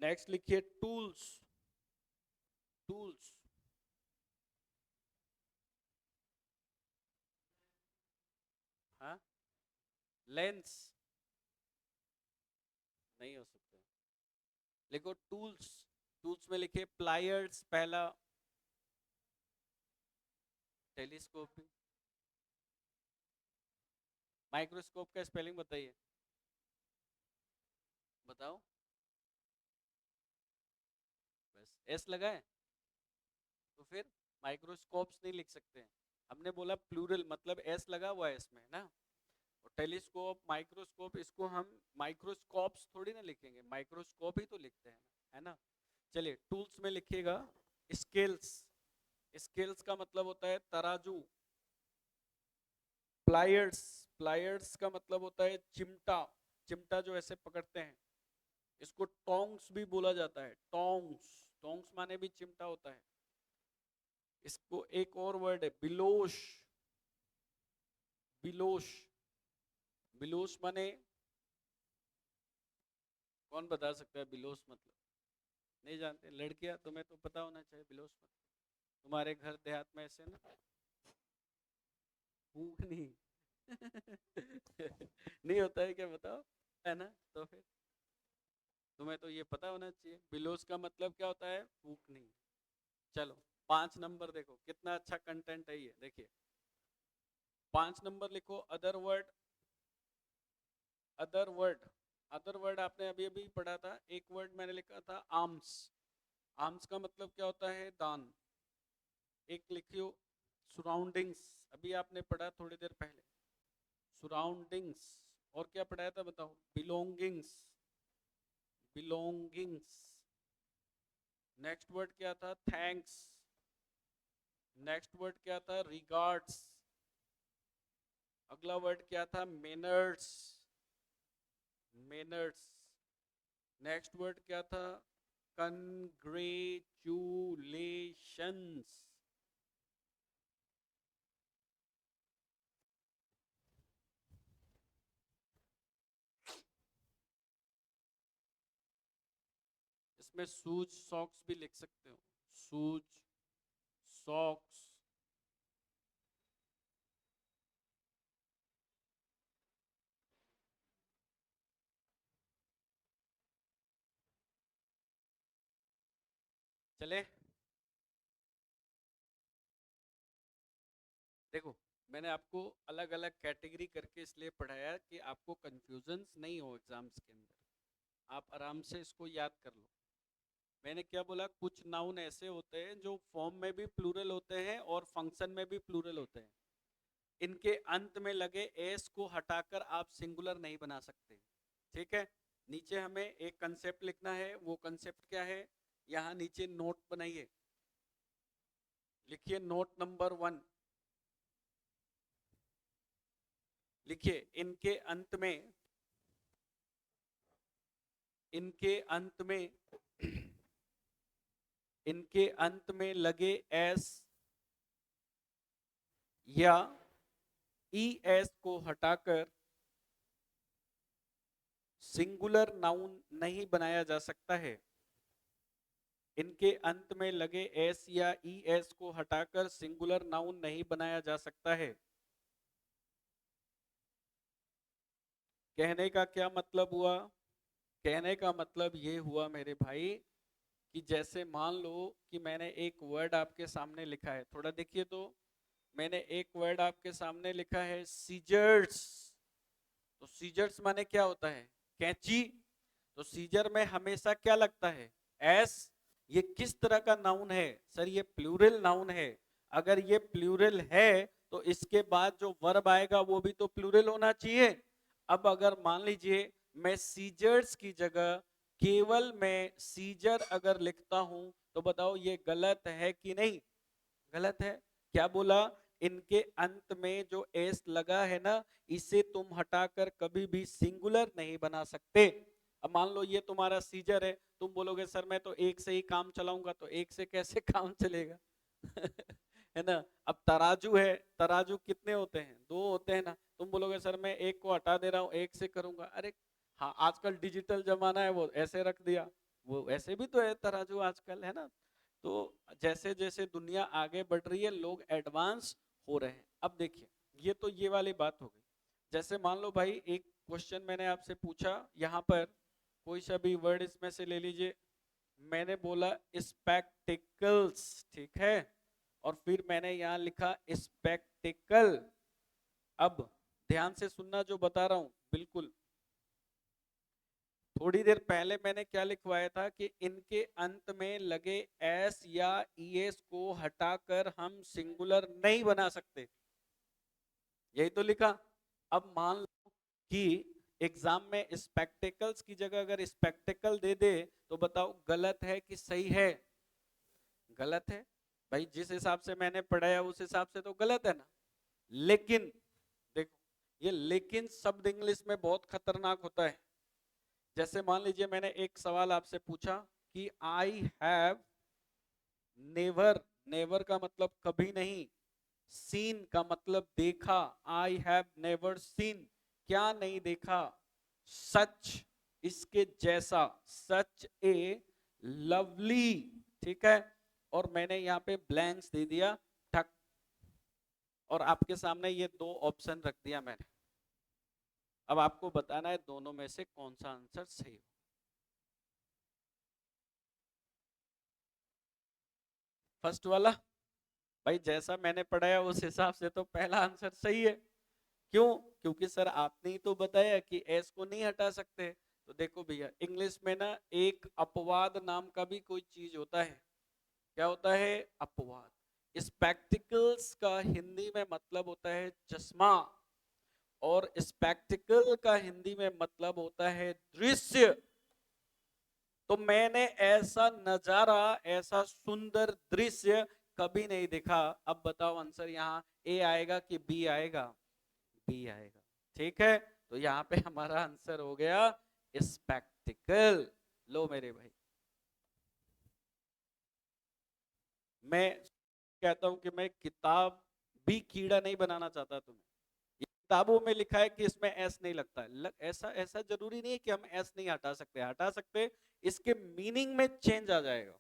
नेक्स्ट लिखिए टूल्स, टूल्स, हाँ, लेंस, नहीं हो सकता। लिखो टूल्स, टूल्स में लिखिए प्लायर्स पहला, टेलीस्कोप, माइक्रोस्कोप का स्पेलिंग बताइए, बताओ। बस एस लगा है, तो फिर माइक्रोस्कोप्स नहीं लिख सकते हैं। हमने बोला प्लूरल, मतलब एस लगा हुआ है इसमें ना। और टेलीस्कोप, माइक्रोस्कोप, इसको हम माइक्रोस्कोप्स थोड़ी ना लिखेंगे, माइक्रोस्कोप ही तो लिखते हैं, है ना। चलिए, टूल्स में लिखिएगा स्केल्स, स्केल्स का मतलब होता है तराजू। प्लायर्स, प्लायर्स का मतलब होता है चिमटा, चिमटा जो ऐसे पकड़ते हैं, इसको टोंग्स भी बोला जाता है, टोंग्स, टोंग्स माने भी चिमटा होता है। इसको एक और वर्ड है बिलोश, बिलोश, बिलोश माने, कौन बता सकता है बिलोश मतलब? नहीं जानते? लड़कियां, तुम्हें तो पता होना चाहिए बिलोश मतलब, तुम्हारे घर देहात में ऐसे ना, फूकनी नहीं होता है क्या, बताओ, है ना? तो फिर तुम्हें तो ये पता होना चाहिए, बिलोश का मतलब क्या होता है? फूकनी। चलो, 5 नंबर देखो कितना अच्छा कंटेंट है ये, देखिए 5 नंबर लिखो, other word, other word, other word आपने अभी अभी पढ़ा था, एक वर्ड मैंने लिखा था आर्म्स, आर्म्स का मतलब क्या होता है? दान। एक लिखियो सराउंडिंग्स, अभी आपने पढ़ा थोड़ी देर पहले, सराउंडिंग्स। और क्या पढ़ाया था बताओ? Belongings, belongings. नेक्स्ट वर्ड क्या था? थैंक्स। नेक्स्ट वर्ड क्या था? रिगार्ड्स। अगला वर्ड क्या था? Manners, manners. नेक्स्ट वर्ड क्या था? कंग्रेचुलेशंस। इसमें शूज सॉक्स भी लिख सकते हो, शूज सॉक्स। चले, देखो मैंने आपको अलग अलग कैटेगरी करके इसलिए पढ़ाया कि आपको कंफ्यूजन्स नहीं हो एग्जाम्स के अंदर, आप आराम से इसको याद कर लो। मैंने क्या बोला? कुछ नाउन ऐसे होते हैं जो फॉर्म में भी प्लूरल होते हैं और फंक्शन में भी प्लूरल होते हैं, इनके अंत में लगे एस को हटाकर आप सिंगुलर नहीं बना सकते, ठीक है। नीचे हमें एक कंसेप्ट लिखना है, वो कंसेप्ट क्या है? यहाँ नीचे नोट बनाइए, लिखिए नोट नंबर 1, लिखिए इनके अंत में, इनके अंत में इनके अंत में लगे एस या ई एस को हटाकर सिंगुलर नाउन नहीं बनाया जा सकता है। इनके अंत में लगे एस या ई एस को हटाकर सिंगुलर नाउन नहीं बनाया जा सकता है। कहने का क्या मतलब हुआ? कहने का मतलब ये हुआ मेरे भाई कि जैसे मान लो कि मैंने एक वर्ड आपके सामने लिखा है, थोड़ा देखिए तो। मैंने एक वर्ड आपके सामने लिखा है सीजर्स। तो सीजर्स माने क्या होता है? कैंची। तो सीजर में हमेशा क्या लगता है? एस। ये किस तरह का नाउन है सर? ये प्लूरल नाउन है। अगर ये प्लूरल है तो इसके बाद जो वर्ब आएगा वो भी तो प्लूरल होना चाहिए। अब अगर मान लीजिए मैं सीजर्स की जगह केवल मैं सीजर अगर लिखता हूं तो बताओ ये गलत है कि नहीं? गलत है। क्या बोला? इनके अंत में जो एस लगा है ना, इसे तुम हटाकर कभी भी सिंगुलर नहीं बना सकते। अब मान लो ये तुम्हारा सीजर है, तुम बोलोगे सर मैं तो एक से ही काम चलाऊंगा, तो एक से कैसे काम चलेगा? है ना। अब तराजू है, तराजू कितने होते हैं? दो होते हैं ना। तुम बोलोगे सर मैं एक को हटा दे रहा हूँ, एक से करूंगा। अरे हाँ, आजकल डिजिटल जमाना है, वो ऐसे रख दिया, वो ऐसे भी तो है तराजू आजकल, है ना। तो जैसे जैसे दुनिया आगे बढ़ रही है लोग एडवांस हो रहे हैं। अब देखिए, ये तो ये वाली बात हो गई। जैसे मान लो भाई एक क्वेश्चन मैंने आपसे पूछा, यहाँ पर कोई सा भी वर्ड इसमें से ले लीजिए। मैंने बोला स्पेक्टिकल्स, ठीक है, और फिर मैंने यहाँ लिखा स्पेक्टिकल। अब ध्यान से सुनना जो बता रहा हूं, बिल्कुल। थोड़ी देर पहले मैंने क्या लिखवाया था कि इनके अंत में लगे एस या ईएस को हटाकर हम सिंगुलर नहीं बना सकते, यही तो लिखा। अब मान लो कि एग्जाम में स्पेक्टिकल्स की जगह अगर स्पेक्टिकल दे दे तो बताओ गलत है कि सही है? गलत है भाई, जिस हिसाब से मैंने पढ़ाया उस हिसाब से तो गलत है ना। लेकिन देखो, ये लेकिन शब्द इंग्लिश में बहुत खतरनाक होता है। जैसे मान लीजिए मैंने एक सवाल आपसे पूछा कि आई हैव नेवर, नेवर का मतलब कभी नहीं, सीन का मतलब देखा, आई हैव नेवर सीन, क्या नहीं देखा? सच, इसके जैसा, सच ए लवली, ठीक है। और मैंने यहाँ पे ब्लैंक्स दे दिया, ठक, और आपके सामने ये दो ऑप्शन रख दिया मैंने। अब आपको बताना है दोनों में से कौन सा आंसर सही हो। फर्स्ट वाला, भाई जैसा मैंने पढ़ाया उस हिसाब से तो पहला आंसर सही है। क्यों? क्योंकि सर आपने ही तो बताया कि एस को नहीं हटा सकते। तो देखो भैया, इंग्लिश में ना एक अपवाद नाम का भी कोई चीज होता है। क्या होता है? अपवाद। स्पेक्टिकल्स का हिंदी में मतलब होता है चश्मा, और स्पेक्टिकल का हिंदी में मतलब होता है दृश्य। तो मैंने ऐसा नजारा, ऐसा सुंदर दृश्य कभी नहीं देखा। अब बताओ आंसर यहाँ ए आएगा कि बी आएगा? बी आएगा, ठीक है। तो यहाँ पे हमारा आंसर हो गया स्पेक्टिकल। लो मेरे भाई, मैं कहता हूं कि मैं किताब भी कीड़ा नहीं बनाना चाहता तुम्हें। ये किताबों में लिखा है कि इसमें एस नहीं लगता है, ऐसा ऐसा जरूरी नहीं है कि हम एस नहीं हटा सकते, हटा सकते, इसके मीनिंग में चेंज आ जाएगा,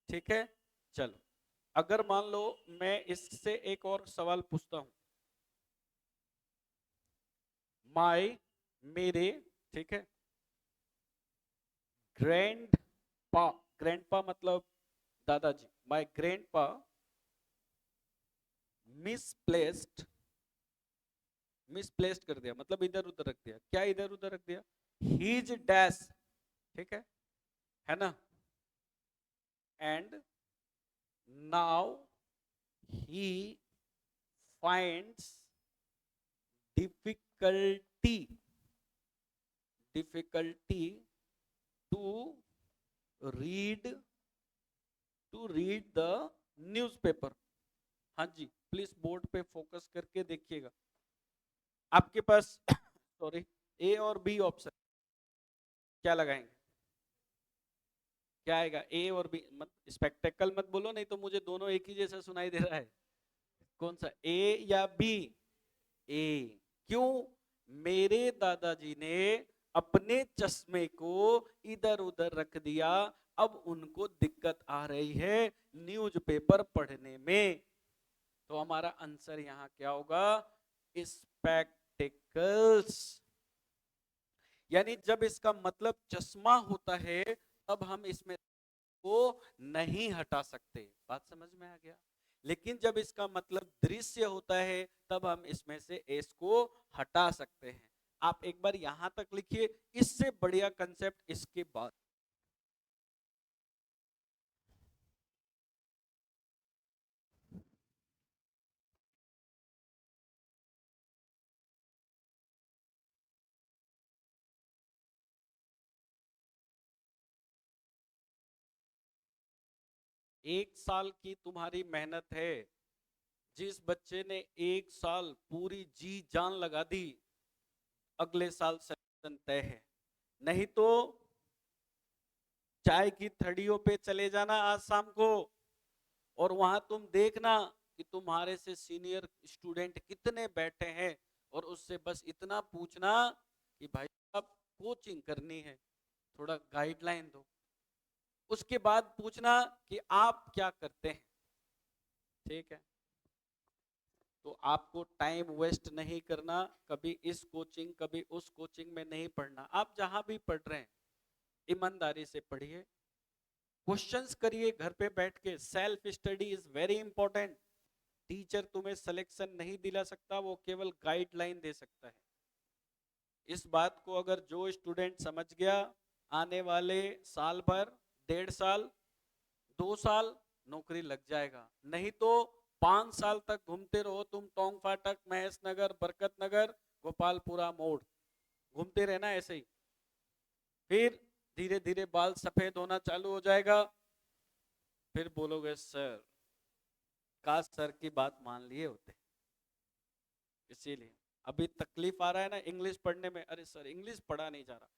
ठीक है। चलो, अगर मान लो मैं इससे एक और सवाल पूछता हूं, माय, मेरे, ठीक है, ग्रैंड पा, ग्रैंड पा मतलब दादाजी, माय ग्रैंड पा मिसप्लेस्ड, मिसप्लेस्ड कर दिया मतलब इधर उधर रख दिया। क्या इधर उधर रख दिया? हीज डैश, ठीक है ना। And now he finds difficulty, difficulty to read, to read the newspaper. हाँ जी, प्लीज बोर्ड पे फोकस करके देखिएगा। आपके पास सॉरी, ए और बी ऑप्शन, क्या लगाएंगे? क्या आएगा? ए और बी मत, स्पेक्टेकल मत बोलो, नहीं तो मुझे दोनों एक ही जैसा सुनाई दे रहा है। कौन सा, ए या बी? ए। क्यों? मेरे दादाजी ने अपने चश्मे को इधर उधर रख दिया, अब उनको दिक्कत आ रही है न्यूज़पेपर पढ़ने में। तो हमारा आंसर यहां क्या होगा? स्पेक्टिकल्स। यानी जब इसका मतलब चश्मा होता है तब हम इसमें को नहीं हटा सकते। बात समझ में आ गया? लेकिन जब इसका मतलब दृश्य होता है तब हम इसमें से एस को हटा सकते हैं। आप एक बार यहां तक लिखिए, इससे बढ़िया कंसेप्ट इसके बाद। एक साल की तुम्हारी मेहनत है, जिस बच्चे ने एक साल पूरी जी जान लगा दी, अगले साल सिलेक्शन तय है। नहीं तो चाय की थड़ियों पे चले जाना आज शाम को, और वहां तुम देखना कि तुम्हारे से सीनियर स्टूडेंट कितने बैठे हैं, और उससे बस इतना पूछना कि भाई अब कोचिंग करनी है, थोड़ा गाइडलाइन दो। उसके बाद पूछना कि आप क्या करते हैं। ठीक है? तो आपको टाइम वेस्ट नहीं करना, कभी इस कोचिंग कभी उस कोचिंग में नहीं पढ़ना। आप जहां भी पढ़ रहे हैं ईमानदारी से पढ़िए, क्वेश्चंस करिए घर पे बैठ के। Self study is very important. Teacher तुम्हें सिलेक्शन नहीं दिला सकता, वो केवल गाइडलाइन दे सकता है। इस बात को अगर जो स्टूडेंट समझ गया, आने वाले साल भर, 1.5 साल, 2 साल नौकरी लग जाएगा। नहीं तो 5 साल तक घूमते रहो तुम, टोंग फाटक, महेश नगर, बरकत नगर, गोपालपुरा मोड़, घूमते रहना ऐसे ही। फिर धीरे धीरे बाल सफेद होना चालू हो जाएगा, फिर बोलोगे सर काश सर की बात मान लिए होते। इसीलिए अभी तकलीफ आ रहा है ना इंग्लिश पढ़ने में। अरे सर इंग्लिश पढ़ा नहीं जा रहा।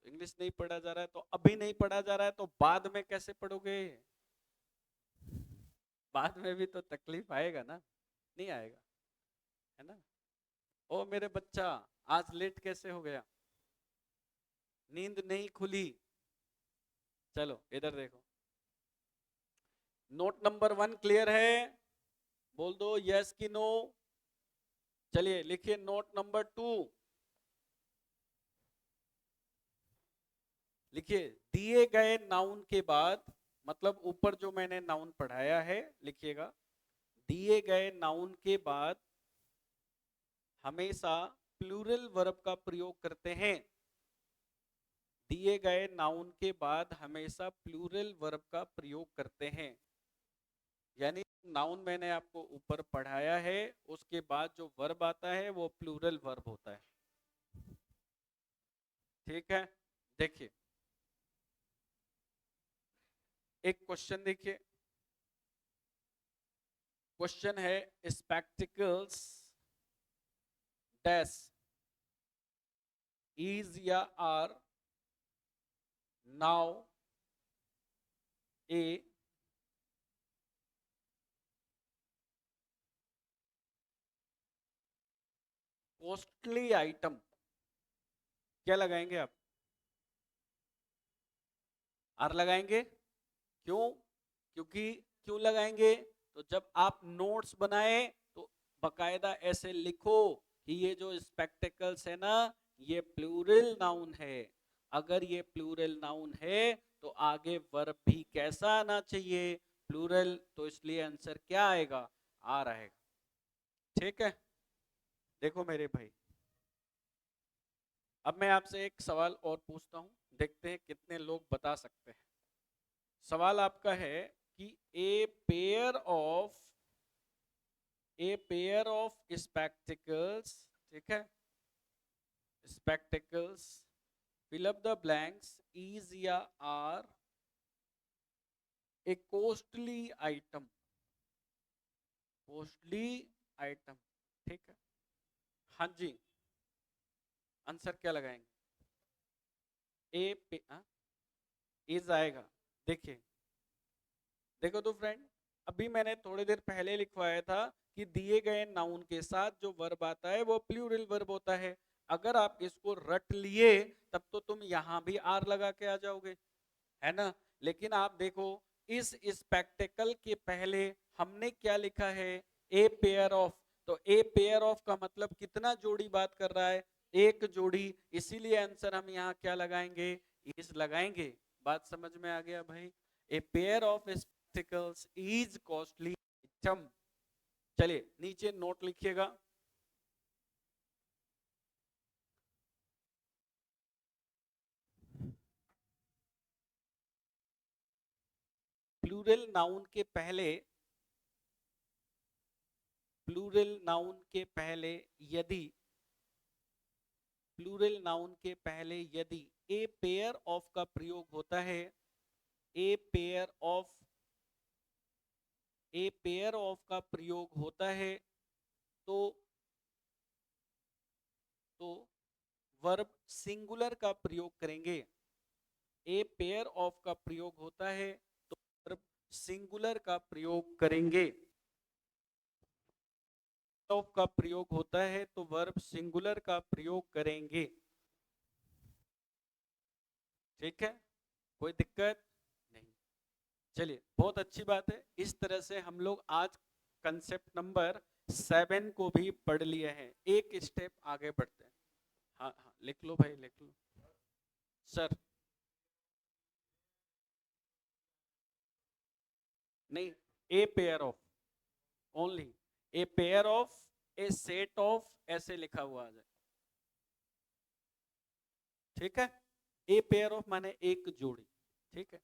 इंग्लिश नहीं पढ़ा जा रहा है तो अभी नहीं पढ़ा जा रहा है तो बाद में कैसे पढ़ोगे? बाद में भी तो तकलीफ आएगा ना, नहीं आएगा? है ना? ओ मेरे बच्चा, आज लेट कैसे हो गया? नींद नहीं खुली? चलो इधर देखो। नोट नंबर 1 क्लियर है? बोल दो यस कि नो। चलिए लिखिए नोट नंबर 2। लिखिए दिए गए नाउन के बाद, मतलब ऊपर जो मैंने नाउन पढ़ाया है लिखिएगा, दिए गए नाउन के बाद हमेशा प्लूरल वर्ब का प्रयोग करते हैं। दिए गए नाउन के बाद हमेशा प्लूरल वर्ब का प्रयोग करते हैं। यानी नाउन मैंने आपको ऊपर पढ़ाया है, उसके बाद जो वर्ब आता है वो प्लूरल वर्ब होता है। ठीक है? देखिए एक क्वेश्चन देखिए। क्वेश्चन है स्पेक्टिकल्स डैश इज या are now a costly item. क्या लगाएंगे आप? आर लगाएंगे। क्यों? क्योंकि क्यों लगाएंगे? तो जब आप नोट्स बनाए तो बकायदा ऐसे लिखो कि ये जो स्पेक्टिकल्स है ना, ये प्लूरल नाउन है। अगर ये प्लूरल नाउन है तो आगे वर्ब भी कैसा आना चाहिए? प्लूरल। तो इसलिए आंसर क्या आएगा? आर आएगा। ठीक है? देखो मेरे भाई, अब मैं आपसे एक सवाल और पूछता हूं, देखते हैं कितने लोग बता सकते हैं। सवाल आपका है कि ए पेयर ऑफ स्पेक्टिकल्स, ठीक है, spectacles, fill up the blanks, is या are a costly item. Costly item. ठीक है? हाँ जी, आंसर क्या लगाएंगे? ए पे इज आएगा। देखिए, देखो तो फ्रेंड, अभी मैंने थोड़ी देर पहले लिखवाया था कि दिए गए नाउन के साथ जो वर्ब आता है वो प्लूरल वर्ब होता है। अगर आप इसको रट लिए तब तो तुम यहां भी आर लगा के आ जाओगे, है ना। लेकिन आप देखो इस स्पेक्टेकल के पहले हमने क्या लिखा है, ए पेयर ऑफ। तो ए पेयर ऑफ का मतलब कितना जोड़ी बात कर रहा है, एक जोड़ी, इसीलिए आंसर हम यहाँ क्या लगाएंगे, इज लगाएंगे। बात समझ में आ गया भाई। A pair of spectacles is costly item. चलिए नीचे नोट लिखिएगा। प्लूरल नाउन के पहले, प्लूरल नाउन के पहले यदि, प्लूरल नाउन के पहले यदि ए पेयर ऑफ का प्रयोग होता है, a pair of, a pair of का प्रयोग होता है तो वर्ब सिंगुलर का प्रयोग करेंगे। ए पेयर ऑफ का प्रयोग होता है तो वर्ब सिंगुलर का प्रयोग करेंगे। ऑफ का प्रयोग होता है तो वर्ब सिंगुलर का प्रयोग करेंगे। ठीक है, कोई दिक्कत नहीं। चलिए बहुत अच्छी बात है। इस तरह से हम लोग आज कंसेप्ट नंबर 7 को भी पढ़ लिए हैं। एक स्टेप आगे बढ़ते हैं। हाँ हाँ लिख लो भाई, लिख लो सर। नहीं, a pair of only, a pair of, A set of, ऐसे लिखा हुआ आ जाए। ठीक है, ए पेयर ऑफ माने एक जोड़ी। ठीक है,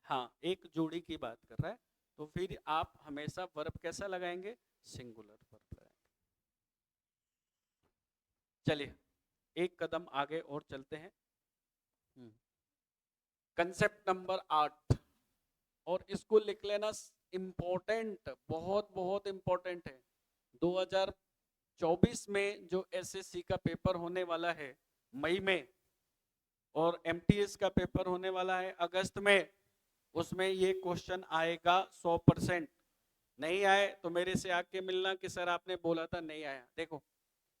हाँ एक जोड़ी की बात कर रहा है। तो फिर आप हमेशा वर्ब कैसा लगाएंगे, सिंगुलर वर्ब लगाएंगे। चलिए एक कदम आगे और चलते हैं। कंसेप्ट नंबर 8, और इसको लिख लेना, इंपॉर्टेंट, बहुत बहुत इंपॉर्टेंट है। 2024 में जो एसएससी का पेपर होने वाला है मई में, और एमटीएस का पेपर होने वाला है अगस्त में, उसमें ये क्वेश्चन आएगा 100%। नहीं आए तो मेरे से आके मिलना कि सर आपने बोला था नहीं आया। देखो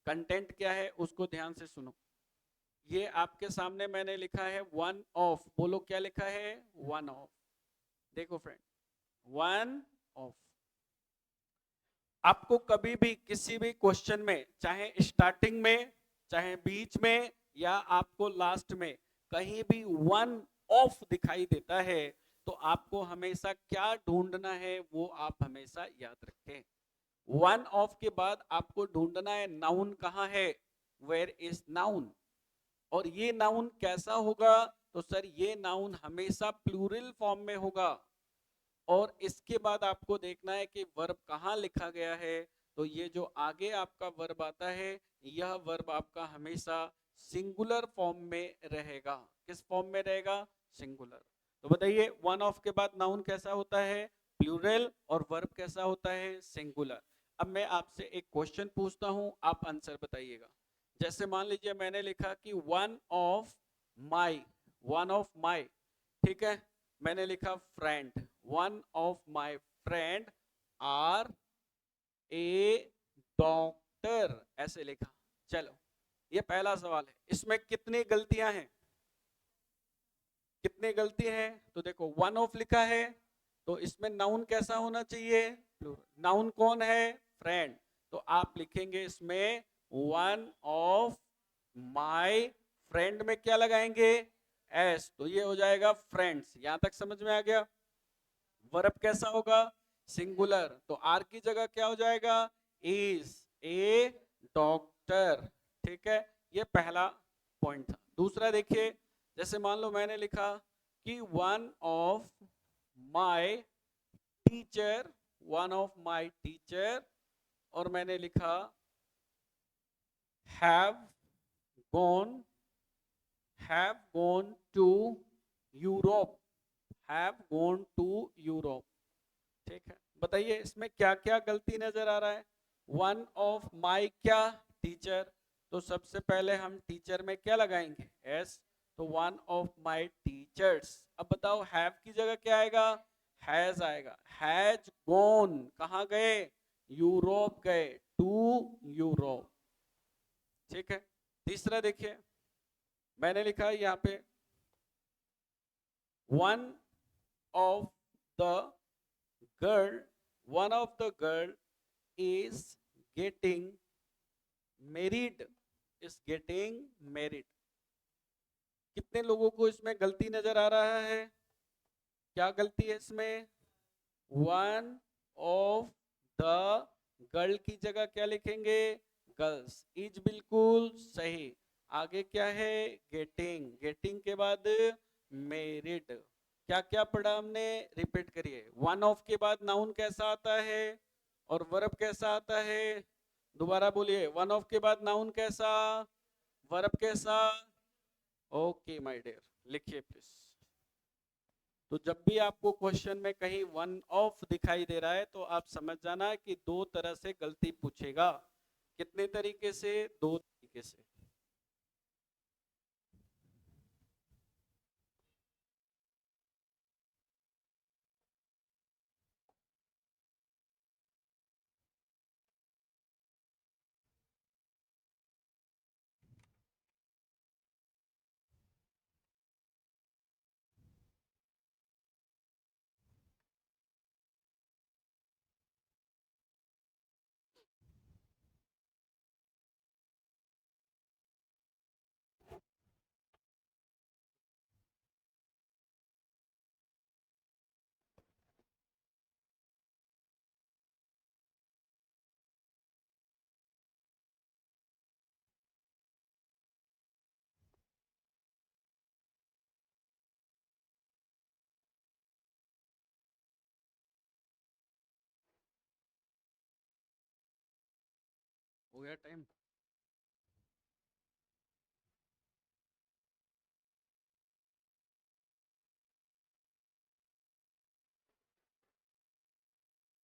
कंटेंट क्या है उसको ध्यान से सुनो। ये आपके सामने मैंने लिखा है वन ऑफ, बोलो क्या लिखा है, वन ऑफ। देखो फ्रेंड, वन ऑफ। आपको कभी भी किसी भी क्वेश्चन में, चाहे स्टार्टिंग में, चाहे बीच में, या आपको लास्ट में, कहीं भी वन ऑफ दिखाई देता है तो आपको हमेशा क्या ढूंढना है, वो आप हमेशा याद रखें। वन ऑफ के बाद आपको ढूंढना है नाउन कहाँ है, वेयर इज नाउन। और ये नाउन कैसा होगा, तो सर ये नाउन हमेशा प्लूरल फॉर्म में होगा। और इसके बाद आपको देखना है कि वर्ब कहाँ लिखा गया है। तो ये जो आगे आपका वर्ब आता है, यह वर्ब आपका हमेशा सिंगुलर फॉर्म में रहेगा। किस फॉर्म में रहेगा, सिंगुलर। तो बताइए वन ऑफ के बाद नाउन कैसा होता है, प्लूरल, और वर्ब कैसा होता है, सिंगुलर। अब मैं आपसे एक क्वेश्चन पूछता हूं, आप आंसर बताइएगा। जैसे मान लीजिए मैंने लिखा कि one of my, one of my, ठीक है। मैंने लिखा friend, one of my friend are a doctor, ऐसे लिखा। चलो ये पहला सवाल है, इसमें कितनी गलतियां हैं, कितनी गलती है। तो देखो वन ऑफ लिखा है तो इसमें नाउन कैसा होना चाहिए, नाउन कौन है, फ्रेंड। तो आप लिखेंगे इसमें वन ऑफ माई फ्रेंड में क्या लगाएंगे, एस, तो ये हो जाएगा फ्रेंड्स। यहां तक समझ में आ गया। वर्ब कैसा होगा, सिंगुलर, तो आर की जगह क्या हो जाएगा, इज ए डॉक्टर। ठीक है, ये पहला पॉइंट था। दूसरा देखिए, जैसे मान लो मैंने लिखा कि one of my teacher, one of my teacher, और मैंने लिखा have gone, have gone to Europe, have gone to Europe. ठीक है, बताइए इसमें क्या क्या गलती नजर आ रहा है। वन ऑफ माई क्या, टीचर, तो सबसे पहले हम टीचर में क्या लगाएंगे, एस, तो वन ऑफ माई टीचर्स। अब बताओ हैव की जगह क्या आएगा, हैज आएगा। हैज गॉन, कहाँ गए, यूरोप गए, टू यूरोप। ठीक है, तीसरा देखिए मैंने लिखा है यहाँ पे one of the girl one of the girl is getting married is getting married। कितने लोगों को इसमें गलती नजर आ रहा है? क्या गलती है इसमें? वन ऑफ द गर्ल की जगह क्या लिखेंगे? गर्ल्स। इज बिल्कुल सही। आगे क्या है? गेटिंग। गेटिंग के बाद मेरिड। क्या क्या पढ़ा हमने? रिपीट करिए। वन ऑफ के बाद नाउन कैसा आता है और वर्ब कैसा आता है? दोबारा बोलिए। वन ऑफ के बाद नाउन कैसा, वर्ब कैसा? ओके माय डियर, लिखिए प्लीज। तो जब भी आपको क्वेश्चन में कहीं वन ऑफ दिखाई दे रहा है तो आप समझ जाना कि दो तरह से गलती पूछेगा। कितने तरीके से? दो तरीके से। हो गया टाइम।